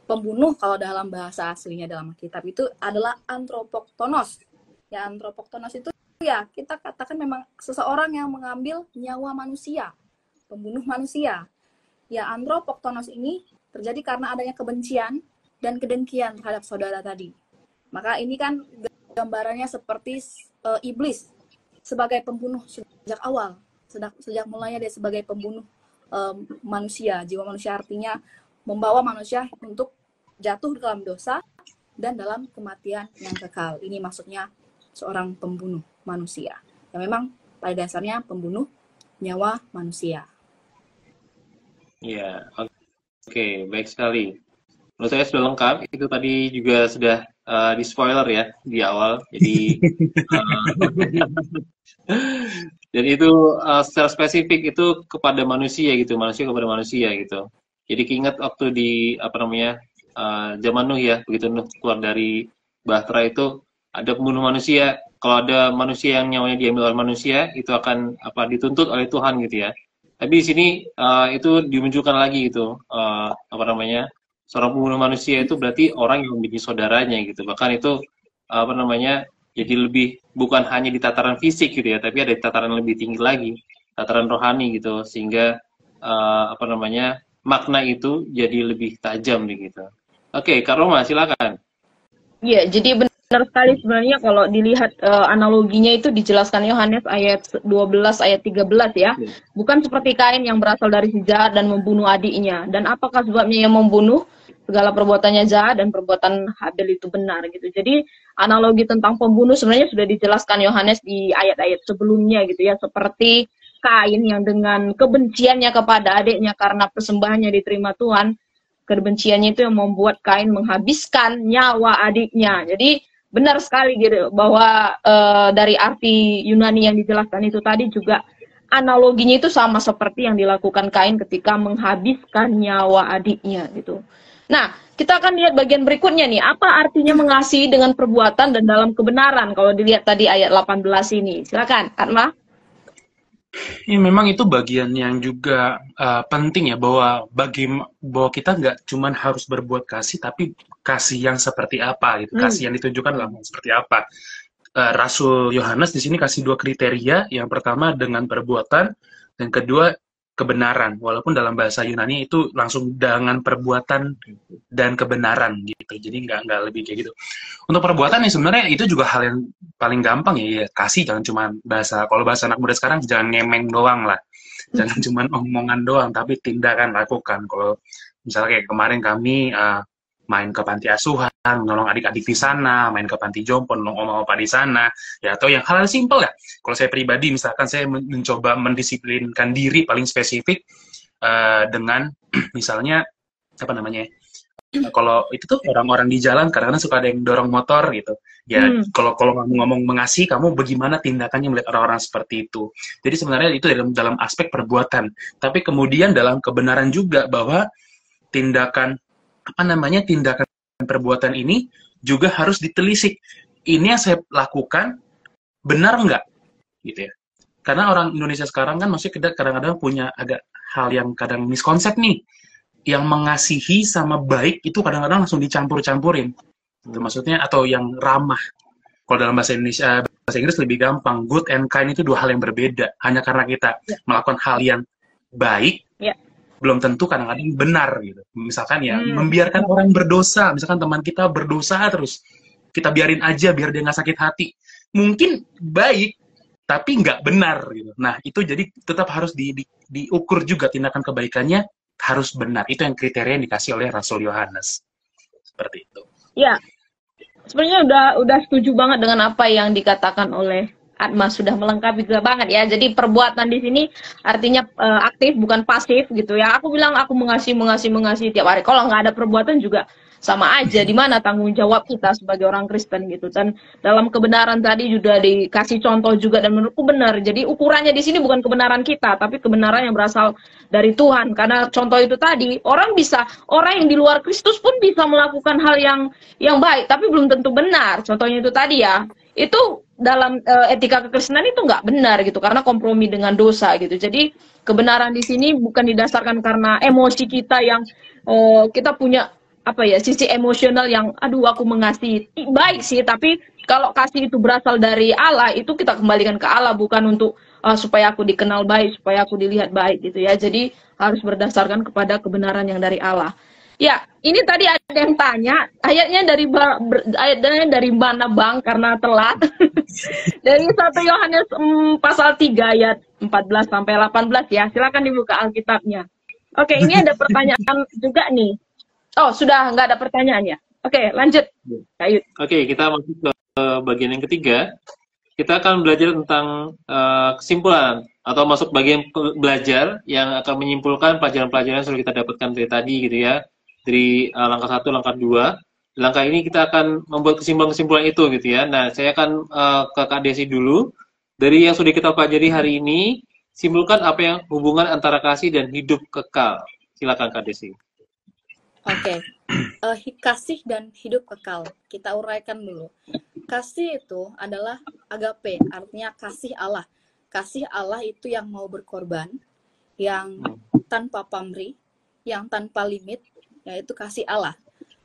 pembunuh kalau dalam bahasa aslinya dalam kitab itu adalah antropoktonos. Ya, antropoktonos itu ya kita katakan memang seseorang yang mengambil nyawa manusia, pembunuh manusia. Ya, antropoktonos ini terjadi karena adanya kebencian dan kedengkian terhadap saudara tadi. Maka ini kan gambarannya seperti iblis sebagai pembunuh sejak awal, sejak mulanya dia sebagai pembunuh manusia. Jiwa manusia artinya membawa manusia untuk jatuh dalam dosa dan dalam kematian yang kekal. Ini maksudnya seorang pembunuh manusia. Yang memang pada dasarnya pembunuh nyawa manusia. Ya, oke, baik sekali. Menurut saya sudah lengkap. Itu tadi juga sudah di spoiler ya di awal. Jadi dan itu secara spesifik itu kepada manusia gitu, manusia kepada manusia gitu. Jadi keinget waktu di zaman Nuh ya, begitu Nuh keluar dari Bahtera itu ada pembunuh manusia. Kalau ada manusia yang nyawanya diambil oleh manusia, itu akan dituntut oleh Tuhan gitu ya. Tapi di sini itu dimunculkan lagi gitu, seorang pembunuh manusia itu berarti orang yang membenci saudaranya gitu. Bahkan itu jadi lebih bukan hanya di tataran fisik gitu ya, tapi ada di tataran lebih tinggi lagi, tataran rohani gitu, sehingga makna itu jadi lebih tajam begitu. Oke, Kak Roma silakan. Iya, jadi benar sekali sebenarnya kalau dilihat analoginya itu dijelaskan Yohanes ayat 12 ayat 13 ya. Bukan seperti Kain yang berasal dari si jahat dan membunuh adiknya. Dan apakah sebabnya ia membunuh? Segala perbuatannya jahat dan perbuatan Habel itu benar gitu. Jadi analogi tentang pembunuh sebenarnya sudah dijelaskan Yohanes di ayat-ayat sebelumnya gitu ya. Seperti Kain yang dengan kebenciannya kepada adiknya karena persembahannya diterima Tuhan, kebenciannya itu yang membuat Kain menghabiskan nyawa adiknya. Jadi benar sekali gitu bahwa dari arti Yunani yang dijelaskan itu tadi juga analoginya itu sama seperti yang dilakukan Kain ketika menghabiskan nyawa adiknya gitu. Nah, kita akan lihat bagian berikutnya nih. Apa artinya mengasihi dengan perbuatan dan dalam kebenaran? Kalau dilihat tadi ayat 18 ini. Silakan, Atma. Ya, memang itu bagian yang juga penting ya, bahwa kita nggak cuman harus berbuat kasih, tapi kasih yang seperti apa gitu, Hmm. kasih yang ditunjukkan dalam hal seperti apa. Rasul Yohanes di sini kasih dua kriteria, yang pertama dengan perbuatan, dan kedua kebenaran. Walaupun dalam bahasa Yunani itu langsung dengan perbuatan dan kebenaran gitu, jadi nggak lebih kayak gitu. Untuk perbuatan ya sebenarnya itu juga hal yang paling gampang ya, kasih jangan cuma kalau bahasa anak muda sekarang jangan ngemeng doang lah, jangan cuma omongan doang, tapi tindakan lakukan. Kalau misalnya kayak kemarin kami main ke panti asuhan, nolong adik-adik di sana, main ke panti jompo, nolong oma-opa di sana, ya atau yang hal-hal simpel ya. Kalau saya pribadi, misalkan saya mencoba mendisiplinkan diri paling spesifik dengan misalnya apa namanya? Kalau itu tuh orang-orang di jalan kadang-kadang suka ada yang dorong motor gitu. Ya kalau kamu ngomong mengasihi, kamu bagaimana tindakannya melihat orang-orang seperti itu. Jadi sebenarnya itu dalam aspek perbuatan. Tapi kemudian dalam kebenaran juga bahwa tindakan tindakan perbuatan ini juga harus ditelisik. Ini yang saya lakukan benar nggak, gitu ya. Karena orang Indonesia sekarang kan masih kadang-kadang punya agak hal yang kadang miskonsep nih, yang mengasihi sama baik itu kadang-kadang langsung dicampur-campurin. Itu maksudnya, atau yang ramah. Kalau dalam bahasa Inggris lebih gampang. Good and kind itu dua hal yang berbeda. Hanya karena kita melakukan hal yang baik, belum tentu kadang-kadang benar gitu. Misalkan ya, membiarkan orang berdosa, misalkan teman kita berdosa terus, kita biarin aja biar dia nggak sakit hati. Mungkin baik, tapi nggak benar gitu. Nah, itu jadi tetap harus diukur juga tindakan kebaikannya harus benar. Itu yang kriteria yang dikasih oleh Rasul Yohanes. Seperti itu. Ya, sebenarnya udah setuju banget dengan apa yang dikatakan oleh Atma, sudah melengkapi juga banget ya. Jadi perbuatan di sini artinya aktif, bukan pasif gitu ya. Aku bilang aku mengasihi tiap hari. Kalau nggak ada perbuatan juga sama aja. Di mana tanggung jawab kita sebagai orang Kristen gitu. Dan dalam kebenaran tadi juga dikasih contoh juga, dan menurutku benar. Jadi ukurannya di sini bukan kebenaran kita, tapi kebenaran yang berasal dari Tuhan. Karena contoh itu tadi, orang yang di luar Kristus pun bisa melakukan hal yang baik, tapi belum tentu benar. Contohnya itu tadi ya. Itu dalam etika kekristenan itu nggak benar gitu, karena kompromi dengan dosa gitu. Jadi kebenaran di sini bukan didasarkan karena emosi kita yang kita punya sisi emosional yang aduh aku mengasihi. Baik sih, tapi kalau kasih itu berasal dari Allah, itu kita kembalikan ke Allah, bukan untuk supaya aku dikenal baik, supaya aku dilihat baik gitu ya. Jadi harus berdasarkan kepada kebenaran yang dari Allah. Ya, ini tadi ada yang tanya, ayatnya dari mana Bang, karena telat. Dari 1 Yohanes pasal 3 ayat 14 sampai 18 ya. Silakan dibuka Alkitabnya. Oke, ini ada pertanyaan juga nih. Oh, sudah nggak ada pertanyaan ya? Oke, lanjut. Kayut. Oke, kita masuk ke bagian yang ketiga. Kita akan belajar tentang kesimpulan atau masuk bagian belajar yang akan menyimpulkan pelajaran-pelajaran yang sudah kita dapatkan dari tadi gitu ya. Dari langkah 1, langkah 2. Langkah ini kita akan membuat kesimpulan-kesimpulan itu gitu ya. Nah, saya akan ke Kak Desi dulu. Dari yang sudah kita pelajari hari ini, simpulkan apa yang hubungan antara kasih dan hidup kekal. Silakan Kak Desi. Oke, kasih dan hidup kekal. Kita uraikan dulu. Kasih itu adalah agape, artinya kasih Allah. Kasih Allah itu yang mau berkorban, yang tanpa pamrih, yang tanpa limit, yaitu kasih Allah.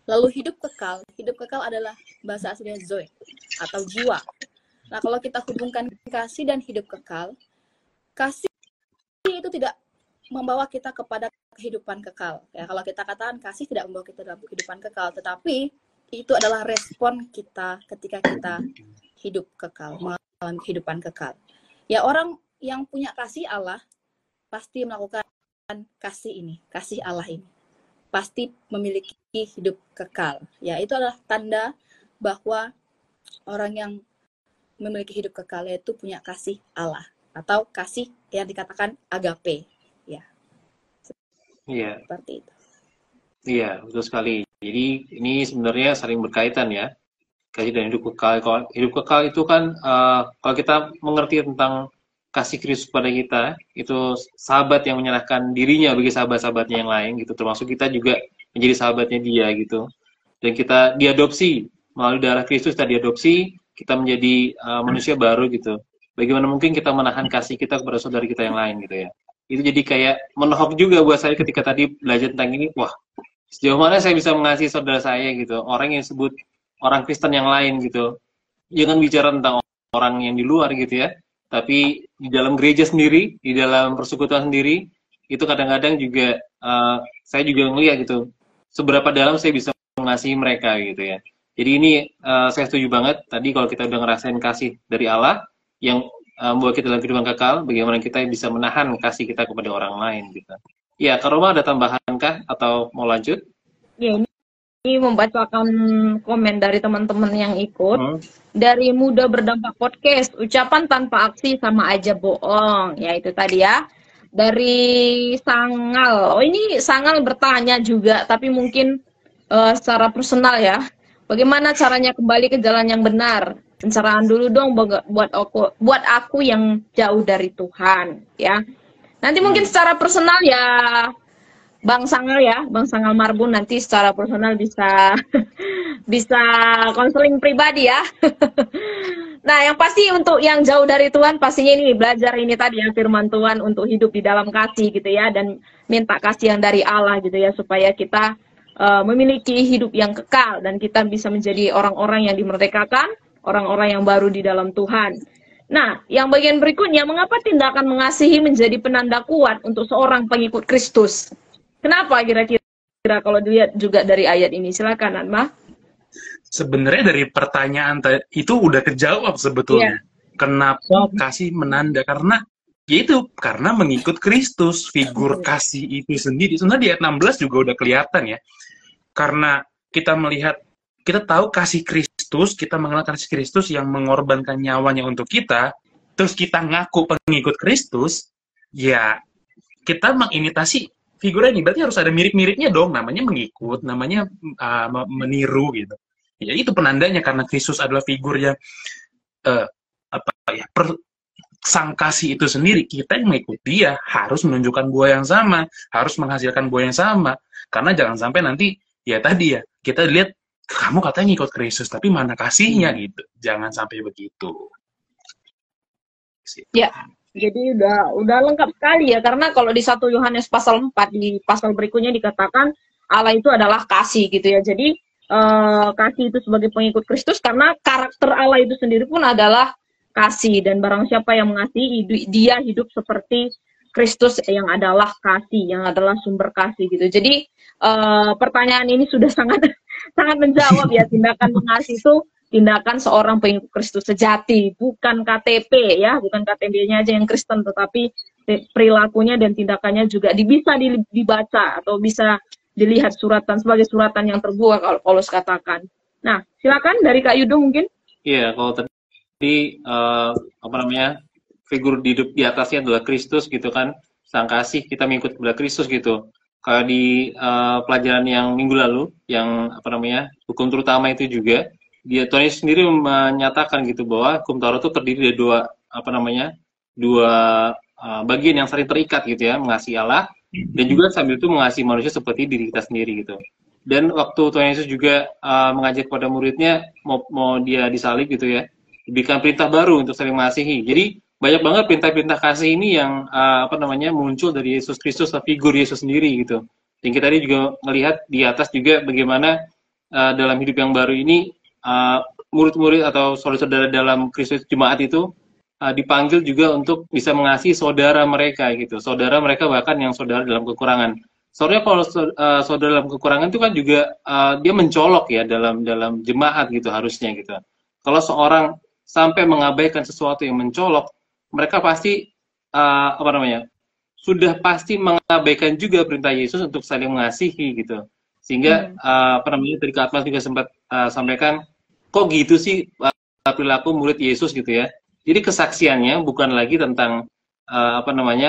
Lalu hidup kekal adalah bahasa aslinya zoe atau jiwa. Nah, kalau kita hubungkan kasih dan hidup kekal, kasih itu tidak membawa kita kepada kehidupan kekal. Ya, kalau kita katakan kasih tidak membawa kita dalam kehidupan kekal, tetapi itu adalah respon kita ketika kita hidup kekal, mengalami kehidupan kekal. Ya, orang yang punya kasih Allah pasti melakukan kasih ini, kasih Allah ini. Pasti memiliki hidup kekal. Ya, itu adalah tanda bahwa orang yang memiliki hidup kekal yaitu punya kasih Allah atau kasih yang dikatakan agape. Ya. Iya. Seperti itu. Iya, betul sekali. Jadi ini sebenarnya saling berkaitan ya. Kasih dan hidup kekal. Kalau hidup kekal itu kan kalau kita mengerti tentang kasih Kristus pada kita, itu sahabat yang menyerahkan dirinya bagi sahabat-sahabatnya yang lain gitu, termasuk kita juga menjadi sahabatnya dia gitu. Dan kita diadopsi melalui darah Kristus, kita diadopsi, kita menjadi manusia baru gitu. bagaimana mungkin kita menahan kasih kita kepada saudara kita yang lain gitu ya. Itu jadi kayak menohok juga buat saya ketika tadi belajar tentang ini, wah, sejauh mana saya bisa mengasihi saudara saya gitu, orang yang disebut orang Kristen yang lain gitu. Jangan bicara tentang orang yang di luar gitu ya, tapi di dalam gereja sendiri, di dalam persekutuan sendiri, itu kadang-kadang juga saya juga ngeliat gitu, seberapa dalam saya bisa mengasihi mereka gitu ya. Jadi ini saya setuju banget, tadi kalau kita udah ngerasain kasih dari Allah, yang membuat kita dalam kehidupan kekal, bagaimana kita bisa menahan kasih kita kepada orang lain gitu. Ya, Kak Roma ada tambahan kah atau mau lanjut? Ya, ini membacakan komen dari teman-teman yang ikut. Dari Muda Berdampak Podcast, ucapan tanpa aksi sama aja bohong. Ya, itu tadi ya. Dari Sangal. Oh, ini Sangal bertanya juga, tapi mungkin secara personal ya. Bagaimana caranya kembali ke jalan yang benar? Pencerahan dulu dong buat aku yang jauh dari Tuhan, ya. Nanti mungkin secara personal ya, Bang Sangal Marbun nanti secara personal bisa bisa konseling pribadi ya. Nah, yang pasti untuk yang jauh dari Tuhan pastinya ini belajar ini tadi ya, firman Tuhan untuk hidup di dalam kasih gitu ya, dan minta kasih yang dari Allah gitu ya, supaya kita memiliki hidup yang kekal dan kita bisa menjadi orang-orang yang dimerdekakan, orang-orang yang baru di dalam Tuhan. Nah, yang bagian berikutnya, mengapa tindakan mengasihi menjadi penanda kuat untuk seorang pengikut Kristus? Kenapa kira-kira kalau dilihat juga dari ayat ini? Silakan, Anma. Sebenarnya dari pertanyaan itu udah kejawab sebetulnya. Kenapa kasih menanda? Karena yaitu karena mengikut Kristus, figur kasih itu sendiri. Sebenarnya di ayat 16 juga udah kelihatan ya. Karena kita melihat, kita tahu kasih Kristus, kita mengenal kasih Kristus yang mengorbankan nyawanya untuk kita, terus kita ngaku pengikut Kristus, ya kita mengimitasi figur ini. Berarti harus ada mirip-miripnya dong, namanya mengikut, namanya meniru gitu. Ya itu penandanya, karena Kristus adalah figur yang sang kasih itu sendiri, kita yang mengikut dia harus menunjukkan buah yang sama, harus menghasilkan buah yang sama. Karena jangan sampai nanti, ya tadi ya, kita lihat, kamu katanya ngikut Kristus, tapi mana kasihnya gitu. Jangan sampai begitu. Ya, jadi udah lengkap sekali ya, karena kalau di 1 Yohanes pasal 4, di pasal berikutnya dikatakan Allah itu adalah kasih gitu ya. Jadi kasih itu sebagai pengikut Kristus, karena karakter Allah itu sendiri pun adalah kasih, dan barang siapa yang mengasihi, dia hidup seperti Kristus yang adalah kasih, yang adalah sumber kasih gitu. Jadi pertanyaan ini sudah sangat menjawab ya. Tindakan mengasihi itu tindakan seorang pengikut Kristus sejati, bukan KTP ya, bukan KTP-nya aja yang Kristen, tetapi perilakunya dan tindakannya juga bisa dibaca atau bisa dilihat sebagai suratan yang terbuka, kalau Paulus katakan. Nah, silakan dari Kak Yudo mungkin. Iya, kalau tadi figur hidup di atasnya adalah Kristus gitu kan, sang kasih, kita mengikut kepada Kristus gitu. Kalau di pelajaran yang minggu lalu, yang hukum terutama itu juga, Tuhan Yesus sendiri menyatakan gitu bahwa hukum Taurat itu terdiri dari dua bagian yang saling terikat gitu ya, mengasihi Allah dan juga sambil itu mengasihi manusia seperti diri kita sendiri gitu. Dan waktu Tuhan Yesus juga mengajak kepada muridnya mau dia disalib gitu ya, diberikan perintah baru untuk saling mengasihi. Jadi banyak banget perintah-perintah kasih ini yang muncul dari Yesus Kristus, figur Yesus sendiri gitu. Dan kita tadi juga melihat di atas juga bagaimana dalam hidup yang baru ini murid-murid atau saudara-saudara dalam Kristus jemaat itu dipanggil juga untuk bisa mengasihi saudara mereka gitu. Saudara mereka bahkan yang saudara dalam kekurangan. Soalnya kalau saudara dalam kekurangan itu kan juga dia mencolok ya dalam jemaat gitu harusnya gitu. Kalau seorang sampai mengabaikan sesuatu yang mencolok, mereka pasti sudah pasti mengabaikan juga perintah Yesus untuk saling mengasihi gitu. Sehingga tadi Kak Atmas juga sempat sampaikan, kok gitu sih perilaku murid Yesus gitu ya. Jadi kesaksiannya bukan lagi tentang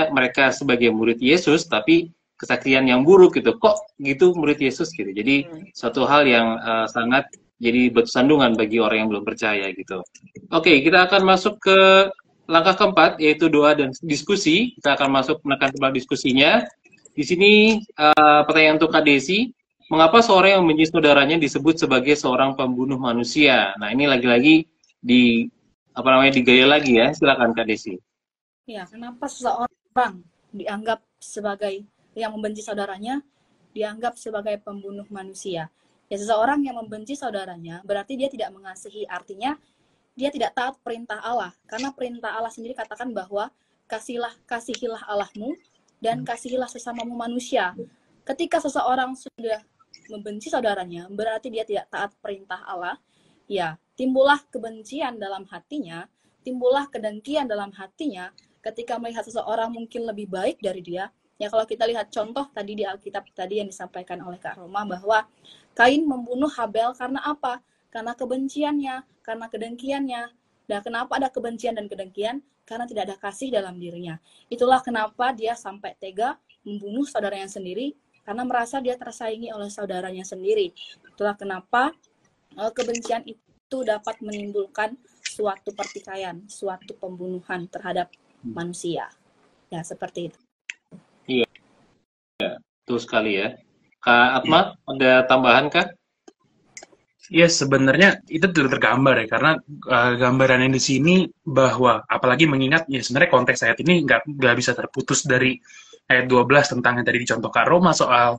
mereka sebagai murid Yesus, tapi kesaksian yang buruk gitu. Kok gitu murid Yesus gitu. Jadi suatu hal yang sangat jadi batu sandungan bagi orang yang belum percaya gitu. Oke, kita akan masuk ke langkah keempat, yaitu doa dan diskusi. Kita akan masuk menekan kembali diskusinya. Di sini pertanyaan untuk Kak Desi, mengapa seorang yang membenci saudaranya disebut sebagai seorang pembunuh manusia? Nah, ini lagi-lagi apa namanya digaya lagi ya. Silakan Kak Desi. Ya, kenapa seseorang dianggap sebagai yang membenci saudaranya, dianggap sebagai pembunuh manusia? Ya, seseorang yang membenci saudaranya berarti dia tidak mengasihi, artinya dia tidak taat perintah Allah. Karena perintah Allah sendiri katakan bahwa kasihilah Allahmu dan kasihilah sesamamu manusia. Ketika seseorang sudah membenci saudaranya, berarti dia tidak taat perintah Allah. Ya, timbullah kebencian dalam hatinya, timbullah kedengkian dalam hatinya ketika melihat seseorang mungkin lebih baik dari dia. Ya, kalau kita lihat contoh tadi di Alkitab tadi yang disampaikan oleh Kak Roma, bahwa Kain membunuh Habel karena apa? Karena kebenciannya, karena kedengkiannya. Dan kenapa ada kebencian dan kedengkian? Karena tidak ada kasih dalam dirinya. Itulah kenapa dia sampai tega membunuh saudaranya sendiri, karena merasa dia tersaingi oleh saudaranya sendiri. Itulah kenapa kebencian itu dapat menimbulkan suatu pertikaian, suatu pembunuhan terhadap manusia. Ya, seperti itu. Iya, betul sekali ya. Kak Atma, ada tambahan Kak? Ya sebenarnya itu tidak tergambar ya, karena gambaran yang di sini bahwa apalagi mengingat ya sebenarnya konteks ayat ini nggak bisa terputus dari ayat 12 tentang yang tadi dicontoh Kak Roma soal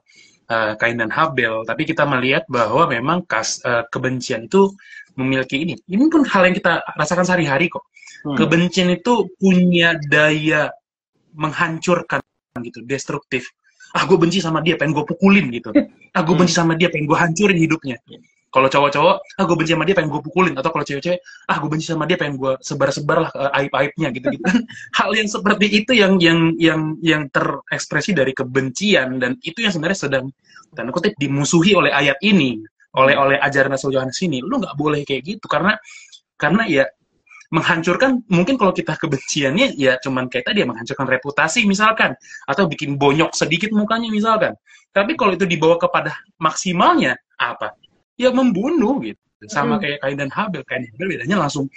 Kain dan Habel, tapi kita melihat bahwa memang kebencian itu memiliki ini pun hal yang kita rasakan sehari-hari kok. Kebencian itu punya daya menghancurkan gitu, destruktif. Gue benci sama dia, pengen gue pukulin gitu. Gue benci sama dia, pengen gue hancurin hidupnya. Kalau cowok-cowok, gue benci sama dia, pengen gue pukulin. Atau kalau cewek-cewek, gue benci sama dia, pengen gue sebar-sebar lah aib-aibnya gitu-gitu kan. Hal yang seperti itu yang terekspresi dari kebencian, dan itu yang sebenarnya sedang tanda kutip dimusuhi oleh ayat ini, oleh ajaran Rasul Yohanes ini. Lu nggak boleh kayak gitu, karena ya menghancurkan, mungkin kalau kita kebenciannya ya cuman kayak tadi ya, menghancurkan reputasi misalkan, atau bikin bonyok sedikit mukanya misalkan. Tapi kalau itu dibawa kepada maksimalnya apa? Ya membunuh gitu. Sama kayak Kain dan Habel. Kain dan Habel bedanya langsung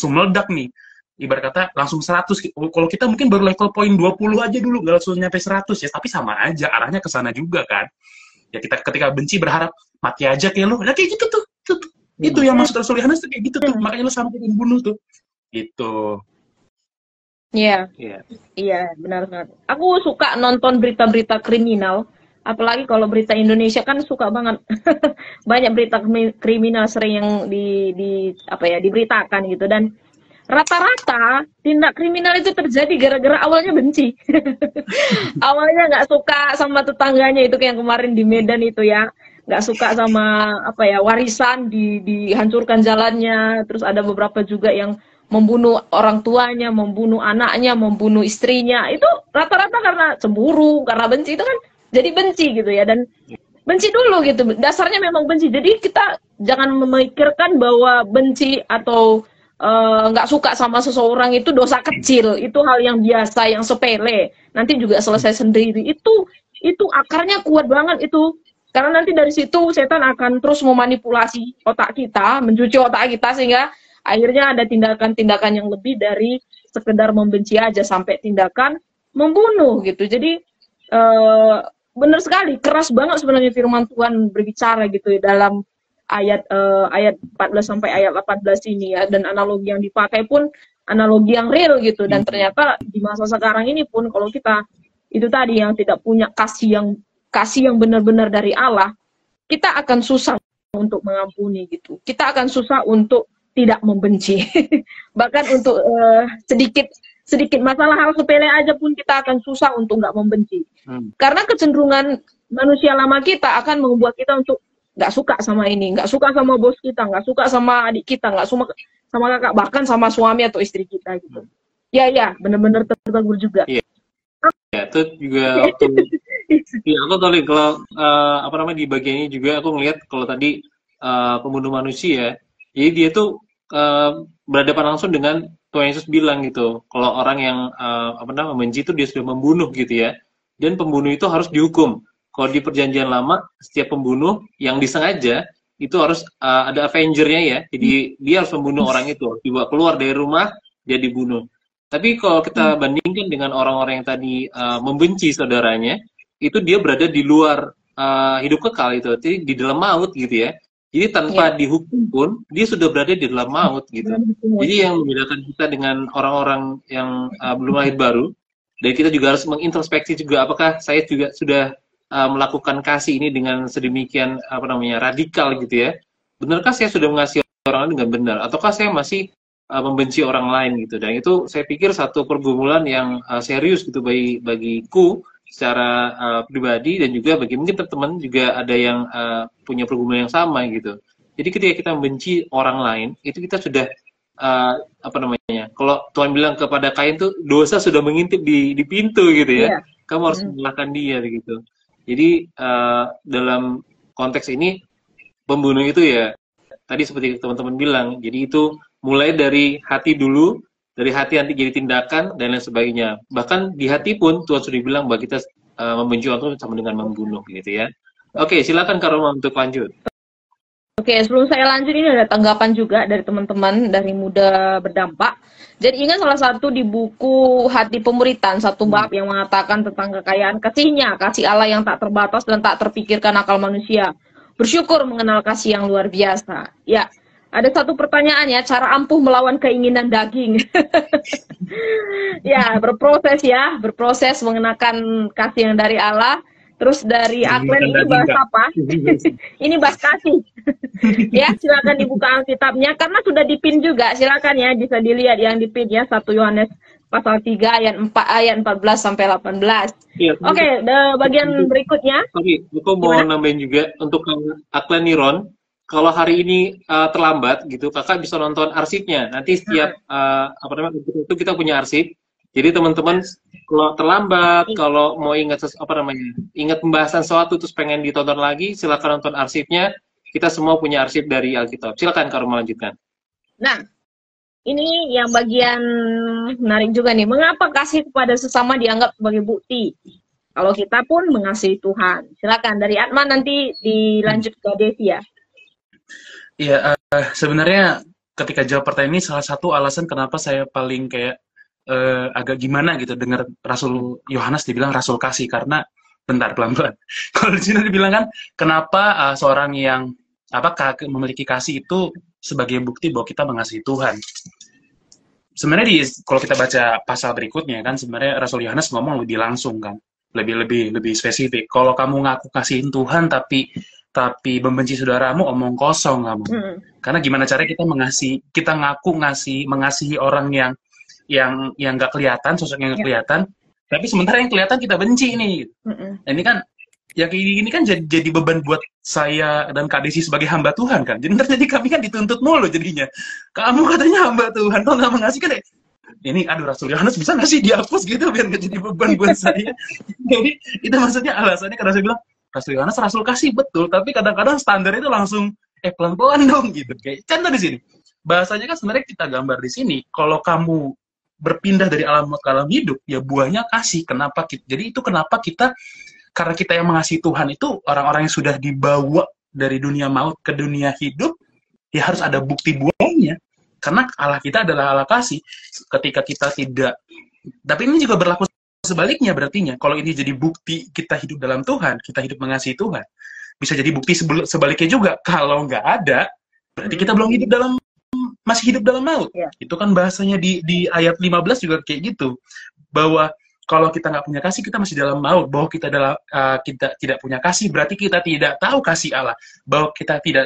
meledak nih. Ibarat kata langsung 100. Kalau kita mungkin baru level poin 20 aja dulu, nggak langsung nyampe 100 ya, tapi sama aja arahnya ke sana juga kan. Ya kita ketika benci berharap mati aja kayak lo. Nah kayak gitu tuh. Itu yang maksud Rasul Yohanes tuh kayak gitu tuh. Makanya lo sampai membunuh tuh. Gitu. Iya. Iya, benar-benar. Aku suka nonton berita-berita kriminal. Apalagi kalau berita Indonesia kan suka banget. Banyak berita kriminal sering yang diberitakan gitu, dan rata-rata tindak kriminal itu terjadi gara-gara awalnya benci. Awalnya nggak suka sama tetangganya, itu kayak yang kemarin di Medan itu ya. Nggak suka sama warisan, dihancurkan jalannya. Terus ada beberapa juga yang membunuh orang tuanya, membunuh anaknya, membunuh istrinya. Itu rata-rata karena cemburu, karena benci. Itu kan jadi benci gitu ya, dan benci dulu gitu, dasarnya memang benci. Jadi kita jangan memikirkan bahwa benci atau nggak suka sama seseorang itu dosa kecil, itu hal yang biasa, yang sepele, nanti juga selesai sendiri. Itu akarnya kuat banget itu, karena nanti dari situ setan akan terus memanipulasi otak kita, mencuci otak kita, sehingga akhirnya ada tindakan-tindakan yang lebih dari sekedar membenci aja, sampai tindakan membunuh gitu. Jadi benar sekali, keras banget sebenarnya firman Tuhan berbicara gitu ya, dalam ayat 14 sampai ayat 18 ini ya, dan analogi yang dipakai pun analogi yang real gitu. Dan ternyata di masa sekarang ini pun kalau kita itu tadi yang tidak punya kasih yang benar-benar dari Allah, kita akan susah untuk mengampuni gitu. Kita akan susah untuk tidak membenci. Bahkan untuk sedikit masalah hal sepele aja pun kita akan susah untuk nggak membenci. Karena kecenderungan manusia lama kita akan membuat kita untuk nggak suka sama ini, nggak suka sama bos kita, nggak suka sama adik kita, nggak suka sama kakak, bahkan sama suami atau istri kita gitu. Ya, benar-benar tertegur juga. Iya. Ya, itu juga waktu aku tahu kalau di bagian ini juga aku ngelihat kalau tadi pembunuh manusia, jadi dia tuh berhadapan langsung dengan Tuhan Yesus bilang gitu, kalau orang yang membenci itu dia sudah membunuh gitu ya, dan pembunuh itu harus dihukum. Kalau di perjanjian lama, setiap pembunuh yang disengaja itu harus ada avengernya ya, jadi dia harus membunuh orang itu, dibawa keluar dari rumah, dia dibunuh. Tapi kalau kita bandingkan dengan orang-orang yang tadi membenci saudaranya, itu dia berada di luar hidup kekal itu, jadi di dalam maut gitu ya. Jadi tanpa Iya. dihukum pun dia sudah berada di dalam maut gitu. Jadi yang membedakan kita dengan orang-orang yang belum lahir baru, dan kita juga harus mengintrospeksi juga apakah saya juga sudah melakukan kasih ini dengan sedemikian apa namanya radikal gitu ya. Benarkah saya sudah mengasihi orang lain dengan benar, ataukah saya masih membenci orang lain gitu. Dan itu saya pikir satu pergumulan yang serius gitu bagiku secara pribadi, dan juga bagi mungkin teman-teman juga ada yang punya pergumulan yang sama gitu. Jadi ketika kita membenci orang lain, itu kita sudah apa namanya? Kalau Tuhan bilang kepada Kain tuh dosa sudah mengintip di pintu gitu ya. Iya. Kamu harus menyalahkan dia gitu. Jadi dalam konteks ini pembunuh itu ya tadi seperti teman-teman bilang, jadi itu mulai dari hati dulu, dari hati nanti jadi tindakan dan lain sebagainya. Bahkan di hati pun Tuhan sudah bilang bahwa kita membenci orang itu sama dengan membunuh gitu ya. Oke, silakan Kak Roma untuk lanjut. Oke, sebelum saya lanjut ini ada tanggapan juga dari teman-teman dari Muda Berdampak. Jadi ingat salah satu di buku Hati Pemuritan, satu bab yang mengatakan tentang kekayaan kasihnya, kasih Allah yang tak terbatas dan tak terpikirkan akal manusia. Bersyukur mengenal kasih yang luar biasa. Ya, ada satu pertanyaan ya, cara ampuh melawan keinginan daging. Ya, berproses mengenakan kasih yang dari Allah. Terus dari Aklen ini bahas apa? Ini bahas kasih. Ya, silakan dibuka Alkitabnya karena sudah dipin juga. Silakan ya, bisa dilihat yang dipin ya 1 Yohanes pasal 3 ayat 4 ayat 14 sampai 18. Ya, Oke, bagian berikutnya. Oke, aku mau nambahin juga untuk Aklen Niron. Kalau hari ini terlambat gitu, kakak bisa nonton arsipnya. Nanti setiap apa namanya itu kita punya arsip. Jadi teman-teman kalau terlambat, kalau mau ingat apa namanya, ingat pembahasan sesuatu terus pengen ditonton lagi, silakan nonton arsipnya. Kita semua punya arsip dari Alkitab. Silakan Kak Roma lanjutkan. Nah, ini yang bagian menarik juga nih. Mengapa kasih kepada sesama dianggap sebagai bukti? Kalau kita pun mengasihi Tuhan. Silakan dari Atman nanti dilanjut ke Desi ya. Iya, sebenarnya ketika jawab pertanyaan ini salah satu alasan kenapa saya paling kayak agak gimana gitu dengar Rasul Yohanes dibilang Rasul kasih, karena bentar pelan-pelan. Kalau di sini dibilang kan kenapa seorang yang memiliki kasih itu sebagai bukti bahwa kita mengasihi Tuhan. Sebenarnya kalau kita baca pasal berikutnya kan sebenarnya Rasul Yohanes ngomong lebih langsung kan, lebih spesifik. Kalau kamu ngaku kasihin Tuhan tapi membenci saudaramu, omong kosong kamu. Karena gimana caranya kita ngaku mengasihi orang yang nggak kelihatan, sosok yang nggak kelihatan, tapi sementara yang kelihatan kita benci nih. Nah, ini kan yang ini kan jadi beban buat saya dan Kak Desi sebagai hamba Tuhan kan. Jadi kami kan dituntut mulu jadinya. Kamu katanya hamba Tuhan, kok nggak mengasihi kan? Ini aduh, Rasul Yohanes bisa nggak sih dihapus gitu biar nggak jadi beban buat saya. Jadi itu maksudnya alasannya karena saya bilang Rasul Yohanes Rasul kasih betul, tapi kadang-kadang standar itu langsung pelan-pelan dong gitu. Kayak contoh di sini. Bahasanya kan sebenarnya kita gambar di sini, kalau kamu berpindah dari alam maut ke alam hidup, ya buahnya kasih. Jadi itu kenapa kita, karena kita yang mengasihi Tuhan itu orang-orang yang sudah dibawa dari dunia maut ke dunia hidup, ya harus ada bukti buahnya. Karena Allah kita adalah Allah kasih. Ketika kita tidak, tapi ini juga berlaku sebaliknya berartinya. Kalau ini jadi bukti kita hidup dalam Tuhan, kita hidup mengasihi Tuhan, bisa jadi bukti sebaliknya juga. Kalau nggak ada, berarti kita belum masih hidup dalam maut. Itu kan bahasanya di ayat 15 juga kayak gitu. Bahwa kalau kita nggak punya kasih, kita masih dalam maut. Bahwa kita tidak punya kasih, berarti kita tidak tahu kasih Allah. Bahwa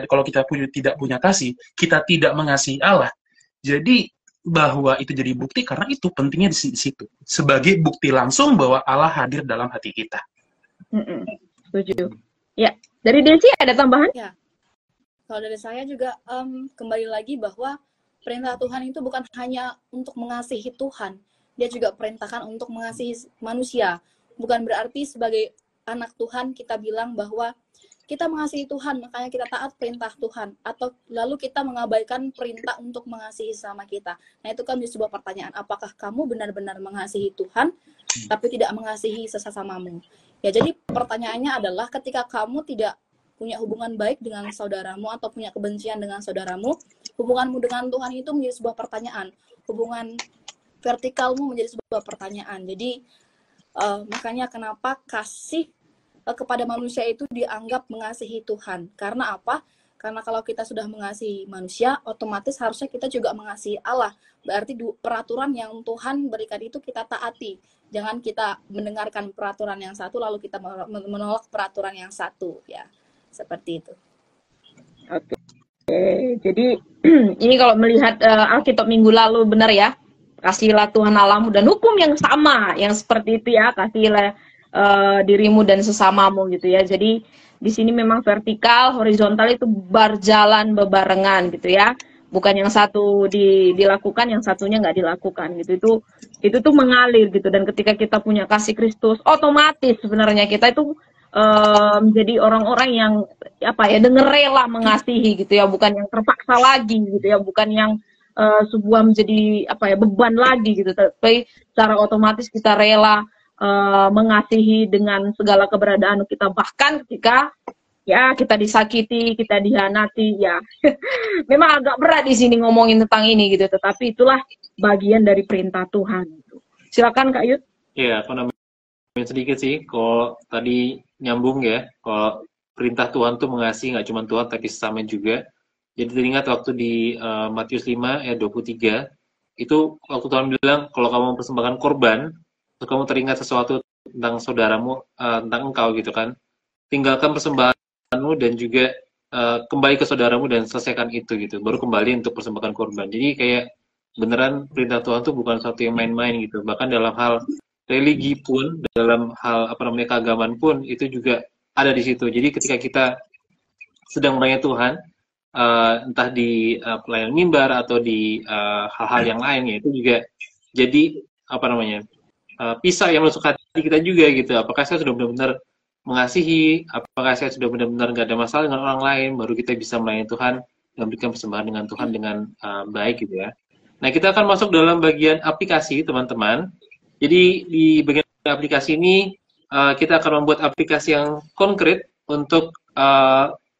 kalau kita tidak punya kasih, kita tidak mengasihi Allah. Jadi bahwa itu jadi bukti karena itu pentingnya di situ. Sebagai bukti langsung bahwa Allah hadir dalam hati kita. Setuju. Ya, dari Desi ada tambahan? Ya. Kalau dari saya juga kembali lagi bahwa perintah Tuhan itu bukan hanya untuk mengasihi Tuhan, dia juga perintahkan untuk mengasihi manusia. Bukan berarti sebagai anak Tuhan kita bilang bahwa kita mengasihi Tuhan, makanya kita taat perintah Tuhan, atau lalu kita mengabaikan perintah untuk mengasihi sama kita. Nah, itu kan sebuah pertanyaan, apakah kamu benar-benar mengasihi Tuhan, tapi tidak mengasihi sesamamu? Ya, jadi pertanyaannya adalah ketika kamu tidak punya hubungan baik dengan saudaramu atau punya kebencian dengan saudaramu, hubunganmu dengan Tuhan itu menjadi sebuah pertanyaan. Hubungan vertikalmu menjadi sebuah pertanyaan. Jadi makanya kenapa kasih kepada manusia itu dianggap mengasihi Tuhan. Karena apa? Karena kalau kita sudah mengasihi manusia, otomatis harusnya kita juga mengasihi Allah. Berarti peraturan yang Tuhan berikan itu kita taati. Jangan kita mendengarkan peraturan yang satu lalu kita menolak peraturan yang satu, ya. Seperti itu. Oke. Jadi ini kalau melihat Alkitab minggu lalu benar ya. Kasihilah Tuhan Allahmu dan hukum yang sama, yang seperti itu ya. Kasihilah dirimu dan sesamamu gitu ya. Jadi di sini memang vertikal, horizontal itu berjalan bebarengan gitu ya. Bukan yang satu dilakukan, yang satunya nggak dilakukan gitu. Itu tuh mengalir gitu. Dan ketika kita punya kasih Kristus, otomatis sebenarnya kita itu menjadi orang-orang yang dengan rela mengasihi gitu ya, bukan yang terpaksa lagi gitu ya, bukan yang sebuah menjadi beban lagi gitu. Tapi secara otomatis kita rela mengasihi dengan segala keberadaan kita, bahkan ketika ya kita disakiti, kita dihianati ya. Memang agak berat di sini ngomongin tentang ini gitu, tetapi itulah bagian dari perintah Tuhan gitu. Silakan Kak Yud. Iya, aku nambahin sedikit sih. Kalau tadi nyambung ya, kalau perintah Tuhan tuh mengasihi nggak cuma Tuhan tapi sesama juga. Jadi teringat waktu di Matius 5 ayat 23 itu waktu Tuhan bilang kalau kamu mempersembahkan korban, kamu teringat sesuatu tentang saudaramu, tentang engkau gitu kan, tinggalkan persembahanmu dan juga kembali ke saudaramu dan selesaikan itu gitu, baru kembali untuk persembahkan korban. Jadi kayak beneran perintah Tuhan tuh bukan sesuatu yang main-main gitu. Bahkan dalam hal religi pun, dalam hal keagamaan pun itu juga ada di situ. Jadi ketika kita sedang melayani Tuhan, entah di pelayanan mimbar atau di hal-hal yang lainnya, itu juga jadi pisau yang masuk hati kita juga gitu. Apakah saya sudah benar-benar mengasihi, apakah saya sudah benar-benar nggak ada masalah dengan orang lain, baru kita bisa melayani Tuhan dan memberikan persembahan dengan Tuhan dengan baik gitu ya. Nah, kita akan masuk dalam bagian aplikasi teman-teman. Jadi di bagian aplikasi ini kita akan membuat aplikasi yang konkret untuk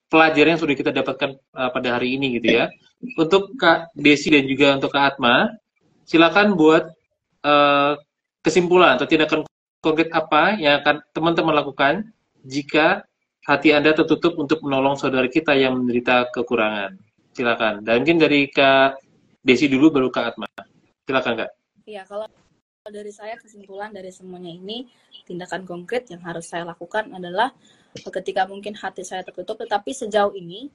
pelajaran yang sudah kita dapatkan pada hari ini gitu ya. Untuk Kak Desi dan juga untuk Kak Atma, silakan buat kesimpulan atau tindakan konkret apa yang akan teman-teman lakukan jika hati Anda tertutup untuk menolong saudara kita yang menderita kekurangan. Silakan. Dan mungkin dari Kak Desi dulu baru Kak Atma. Silakan Kak. Iya, kalau dari saya kesimpulan dari semuanya ini, tindakan konkret yang harus saya lakukan adalah ketika mungkin hati saya tertutup, tetapi sejauh ini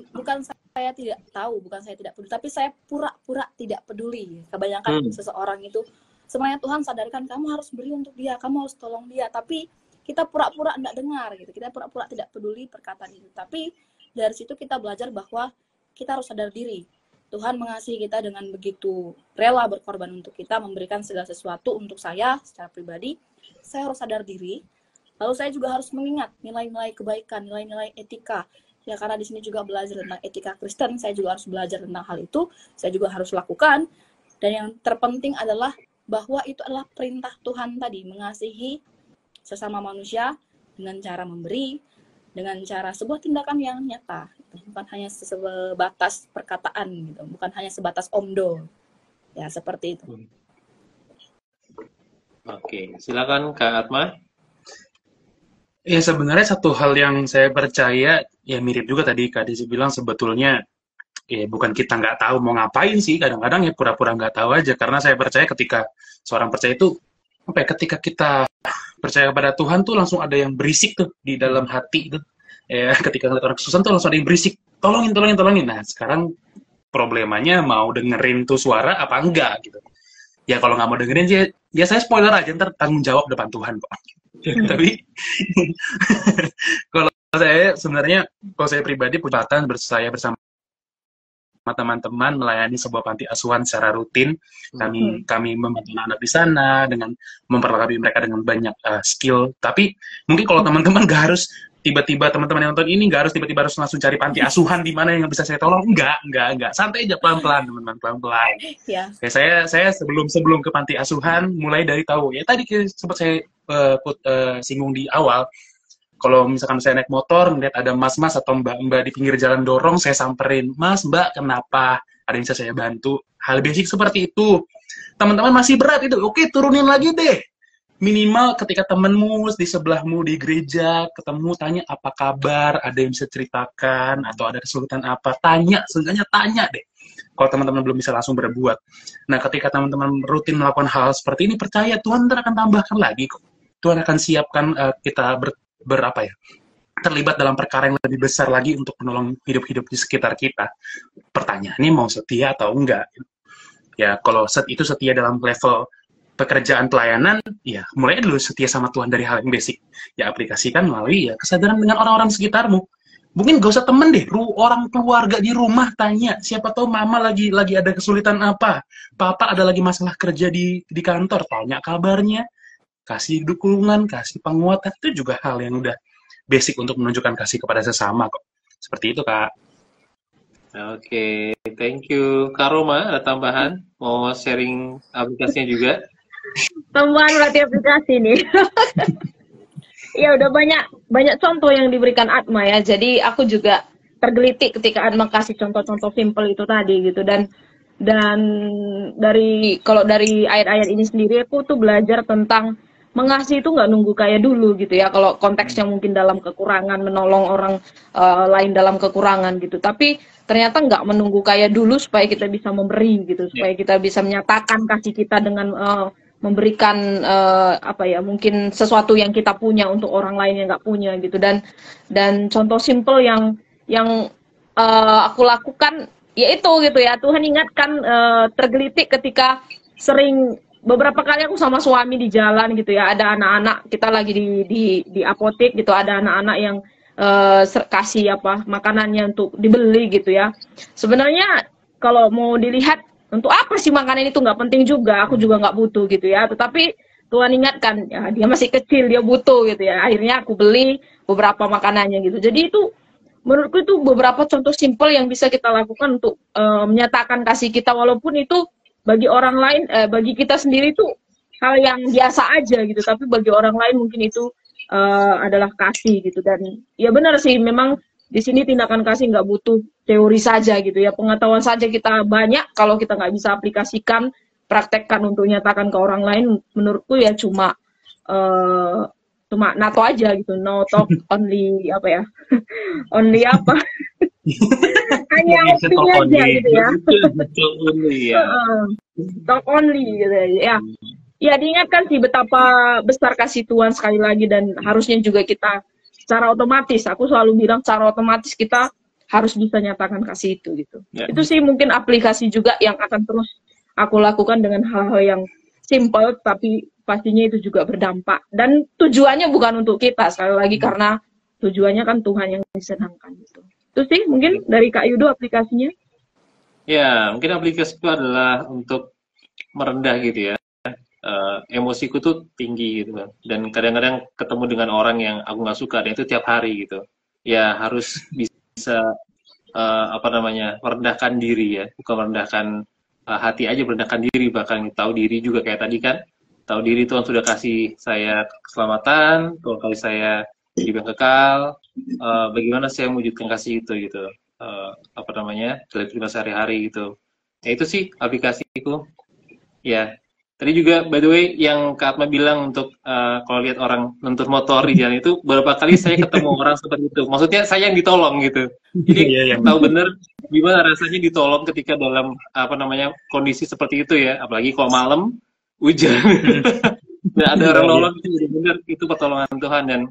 bukan saya tidak tahu, bukan saya tidak peduli, tapi saya pura-pura tidak peduli. Kebanyakan seseorang itu semuanya Tuhan sadarkan kamu harus beri untuk dia, kamu harus tolong dia, tapi kita pura-pura tidak dengar gitu, kita pura-pura tidak peduli perkataan itu. Tapi dari situ kita belajar bahwa kita harus sadar diri. Tuhan mengasihi kita dengan begitu rela berkorban untuk kita, memberikan segala sesuatu untuk saya secara pribadi. Saya harus sadar diri. Lalu saya juga harus mengingat nilai-nilai kebaikan, nilai-nilai etika. Ya, karena di sini juga belajar tentang etika Kristen, saya juga harus belajar tentang hal itu. Saya juga harus lakukan. Dan yang terpenting adalah bahwa itu adalah perintah Tuhan tadi, mengasihi sesama manusia dengan cara memberi, dengan cara sebuah tindakan yang nyata, bukan hanya sebatas perkataan gitu, bukan hanya sebatas omdo. Ya, seperti itu. Oke, silakan Kak Atma. Ya, sebenarnya satu hal yang saya percaya, ya mirip juga tadi Kak Desi bilang, sebetulnya ya bukan kita nggak tahu mau ngapain sih, kadang-kadang ya pura-pura nggak tahu aja, karena saya percaya ketika seorang percaya itu, ketika kita percaya kepada Tuhan tuh langsung ada yang berisik tuh di dalam hati tuh. Ya, ketika ngeliat orang kesusahan tuh langsung ada yang berisik, tolongin. Nah, sekarang problemanya mau dengerin tuh suara apa enggak gitu. Ya kalau nggak mau dengerin ya saya spoiler aja, ntar tanggung jawab depan Tuhan kok. Tapi kalau saya pribadi punya kesempatan saya bersama teman-teman melayani sebuah panti asuhan secara rutin. Kami membantu anak di sana dengan memperlengkapi mereka dengan banyak skill. Tapi mungkin kalau teman-teman nggak harus tiba-tiba, teman-teman yang nonton ini nggak harus tiba-tiba harus langsung cari panti asuhan di mana yang bisa saya tolong. Enggak. Santai aja, pelan-pelan teman-teman, pelan-pelan. Yeah. Kayak saya sebelum ke panti asuhan mulai dari tahu. Ya tadi sempat saya singgung di awal. Kalau misalkan saya naik motor, melihat ada mas-mas atau mbak-mbak di pinggir jalan dorong, saya samperin, Mas, Mbak, kenapa? Ada yang bisa saya bantu? Hal basic seperti itu. Teman-teman masih berat itu, oke turunin lagi deh. minimal ketika temenmu di sebelahmu di gereja ketemu, tanya apa kabar, ada yang bisa ceritakan atau ada kesulitan apa, tanya, seenggaknya tanya deh. Kalau teman-teman belum bisa langsung berbuat. Nah, ketika teman-teman rutin melakukan hal seperti ini, percaya Tuhan akan tambahkan lagi kok. Tuhan akan siapkan kita berapa ya? Terlibat dalam perkara yang lebih besar lagi untuk menolong hidup-hidup di sekitar kita. Pertanyaannya mau setia atau enggak? Ya, kalau itu setia dalam level pekerjaan pelayanan, ya mulai dulu setia sama Tuhan dari hal yang basic. Ya aplikasikan melalui ya kesadaran dengan orang-orang sekitarmu. Mungkin gak usah temen deh, orang keluarga di rumah tanya, siapa tahu mama lagi ada kesulitan apa, papa ada lagi masalah kerja di kantor, tanya kabarnya, kasih dukungan, kasih penguatan, itu juga hal yang udah basic untuk menunjukkan kasih kepada sesama kok. Seperti itu, Kak. Oke, thank you. Kak Roma, ada tambahan? Mau sharing aplikasinya juga? Tambahan berarti aplikasi nih. Ya udah banyak contoh yang diberikan Atma ya. Jadi aku juga tergelitik ketika Atma kasih contoh-contoh simple itu tadi gitu. Dan kalau dari ayat-ayat ini sendiri aku tuh belajar tentang mengasihi itu nggak nunggu kayak dulu gitu ya. Kalau konteksnya mungkin dalam kekurangan, menolong orang lain dalam kekurangan gitu. Tapi ternyata nggak menunggu kayak dulu supaya kita bisa memberi gitu, supaya kita bisa menyatakan kasih kita dengan memberikan mungkin sesuatu yang kita punya untuk orang lain yang nggak punya gitu. Dan contoh simple yang aku lakukan yaitu gitu ya, Tuhan ingatkan, tergelitik ketika beberapa kali aku sama suami di jalan gitu ya, ada anak-anak, kita lagi di apotek gitu, ada anak-anak yang kasih makanannya untuk dibeli gitu ya. Sebenarnya kalau mau dilihat untuk apa sih makanan itu nggak penting juga, aku juga nggak butuh gitu ya. Tetapi Tuhan ingatkan, ya dia masih kecil, dia butuh gitu ya. Akhirnya aku beli beberapa makanannya gitu. Jadi itu menurutku itu beberapa contoh simple yang bisa kita lakukan untuk menyatakan kasih kita, walaupun itu bagi orang lain, bagi kita sendiri itu hal yang biasa aja gitu. Tapi bagi orang lain mungkin itu adalah kasih gitu. Dan ya benar sih, memang di sini tindakan kasih nggak butuh teori saja gitu ya, pengetahuan saja kita banyak, kalau kita nggak bisa aplikasikan, praktekkan untuk nyatakan ke orang lain, menurutku ya cuma nato aja gitu, no talk only only hanya opini aja gitu ya, talk only gitu ya. Ya diingatkan sih betapa besar kasih Tuhan sekali lagi, dan harusnya juga kita secara otomatis, aku selalu bilang secara otomatis kita harus bisa nyatakan kasih itu gitu. Ya. Itu sih mungkin aplikasi juga yang akan terus aku lakukan dengan hal-hal yang simple, tapi pastinya itu juga berdampak. Dan tujuannya bukan untuk kita, sekali lagi, karena tujuannya kan Tuhan yang disenangkan gitu. Itu sih mungkin dari Kak Yudo aplikasinya. Ya, mungkin aplikasi itu adalah untuk merendah gitu ya. Emosiku tuh tinggi gitu kan, dan kadang-kadang ketemu dengan orang yang aku nggak suka, dan itu tiap hari gitu ya, harus bisa merendahkan diri ya, bukan merendahkan hati aja, merendahkan diri, bahkan tahu diri juga, kayak tadi kan, tahu diri Tuhan sudah kasih saya keselamatan, Tuhan kasih saya hidup yang kekal, bagaimana saya mewujudkan kasih itu gitu, dalam sehari-hari gitu ya. Itu sih aplikasiku ya. Tadi juga, by the way, yang Kak Atma bilang untuk kalau lihat orang nuntut motor di jalan itu, beberapa kali saya ketemu orang seperti itu. Maksudnya saya yang ditolong gitu. Jadi tahu bener gimana rasanya ditolong ketika dalam kondisi seperti itu ya. Apalagi kalau malam hujan, dan ada orang nolong, itu benar-benar itu pertolongan Tuhan. Dan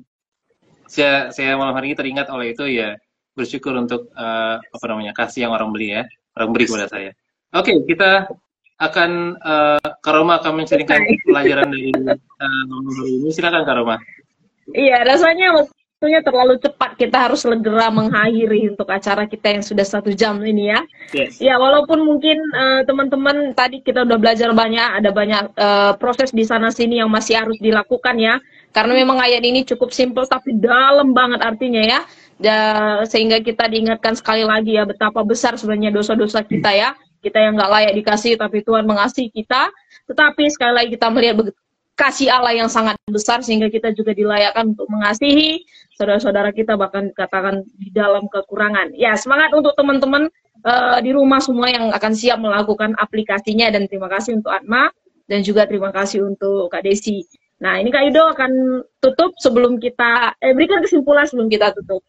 saya malam hari ini teringat oleh itu ya, bersyukur untuk kasih yang orang beri kepada saya. Oke, kita akan Kak Roma akan menceritakan pelajaran dari ini. Silakan Kak Roma. Iya, rasanya waktunya terlalu cepat, kita harus segera mengakhiri untuk acara kita yang sudah 1 jam ini ya. Yes. Ya, walaupun mungkin teman-teman tadi kita udah belajar banyak, ada banyak proses di sana sini yang masih harus dilakukan ya. Karena memang ayat ini cukup simple tapi dalam banget artinya ya. Sehingga kita diingatkan sekali lagi ya, betapa besar sebenarnya dosa-dosa kita ya. Kita yang nggak layak dikasih, tapi Tuhan mengasihi kita. Tetapi sekali lagi kita melihat kasih Allah yang sangat besar, sehingga kita juga dilayakkan untuk mengasihi saudara-saudara kita, bahkan dikatakan di dalam kekurangan. Ya, semangat untuk teman-teman di rumah semua yang akan siap melakukan aplikasinya, dan terima kasih untuk Atma, dan juga terima kasih untuk Kak Desi. Nah, ini Kak Yudo akan tutup sebelum kita, berikan kesimpulan sebelum kita tutup.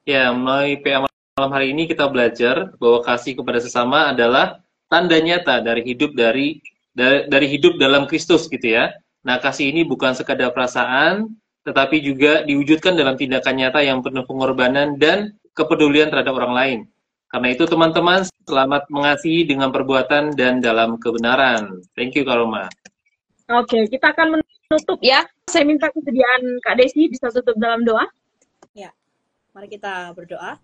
Ya, melalui PA malam hari ini kita belajar bahwa kasih kepada sesama adalah tanda nyata dari hidup dalam Kristus gitu ya. Nah, kasih ini bukan sekadar perasaan, tetapi juga diwujudkan dalam tindakan nyata yang penuh pengorbanan dan kepedulian terhadap orang lain. Karena itu teman-teman, selamat mengasihi dengan perbuatan dan dalam kebenaran. Thank you, Kak Roma. Oke, kita akan menutup ya. Saya minta kesediaan Kak Desi bisa tutup dalam doa. Ya, mari kita berdoa.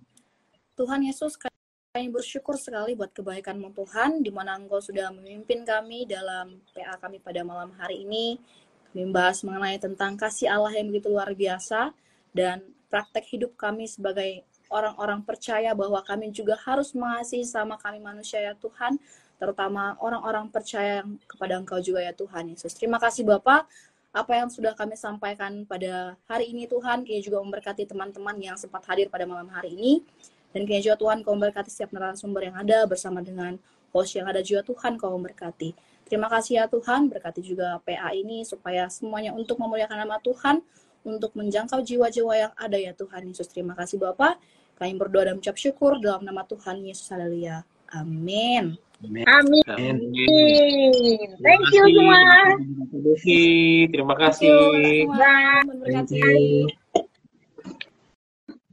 Tuhan Yesus, kami bersyukur sekali buat kebaikan-Mu Tuhan, di mana Engkau sudah memimpin kami dalam PA kami pada malam hari ini. Kami membahas mengenai tentang kasih Allah yang begitu luar biasa, dan praktek hidup kami sebagai orang-orang percaya bahwa kami juga harus mengasihi sama kami manusia ya Tuhan, terutama orang-orang percaya kepada Engkau juga ya Tuhan Yesus. Terima kasih Bapak, apa yang sudah kami sampaikan pada hari ini Tuhan, kini juga memberkati teman-teman yang sempat hadir pada malam hari ini, dan kini juga Tuhan Kau memberkati setiap narasumber yang ada bersama dengan host yang ada juga Tuhan Kau memberkati. Terima kasih ya Tuhan, berkati juga PA ini supaya semuanya untuk memuliakan nama Tuhan, untuk menjangkau jiwa-jiwa yang ada ya Tuhan Yesus. Terima kasih Bapak. Kami berdoa dan mengucap syukur dalam nama Tuhan Yesus. Haleluya. Amin. Amin. Thank you semua. Terima kasih.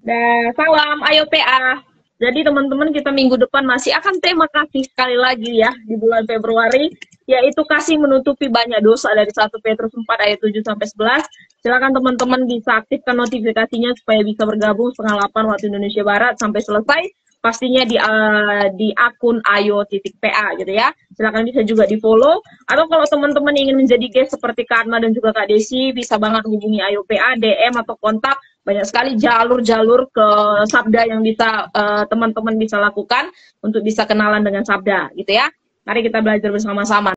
Dan salam, ayo PA. Jadi teman-teman, kita minggu depan masih akan tema kasih sekali lagi ya di bulan Februari, yaitu kasih menutupi banyak dosa dari 1 Petrus 4 ayat 7-11. Silakan teman-teman bisa aktifkan notifikasinya supaya bisa bergabung setengah 8 waktu Indonesia Barat sampai selesai. Pastinya di akun ayo.pa gitu ya. Silakan bisa juga di follow. Atau kalau teman-teman ingin menjadi guest seperti Kak Atma dan juga Kak Desi, bisa banget hubungi Ayo PA, DM atau kontak. Banyak sekali jalur-jalur ke Sabda yang bisa teman-teman bisa lakukan untuk bisa kenalan dengan Sabda gitu ya. Mari kita belajar bersama-sama.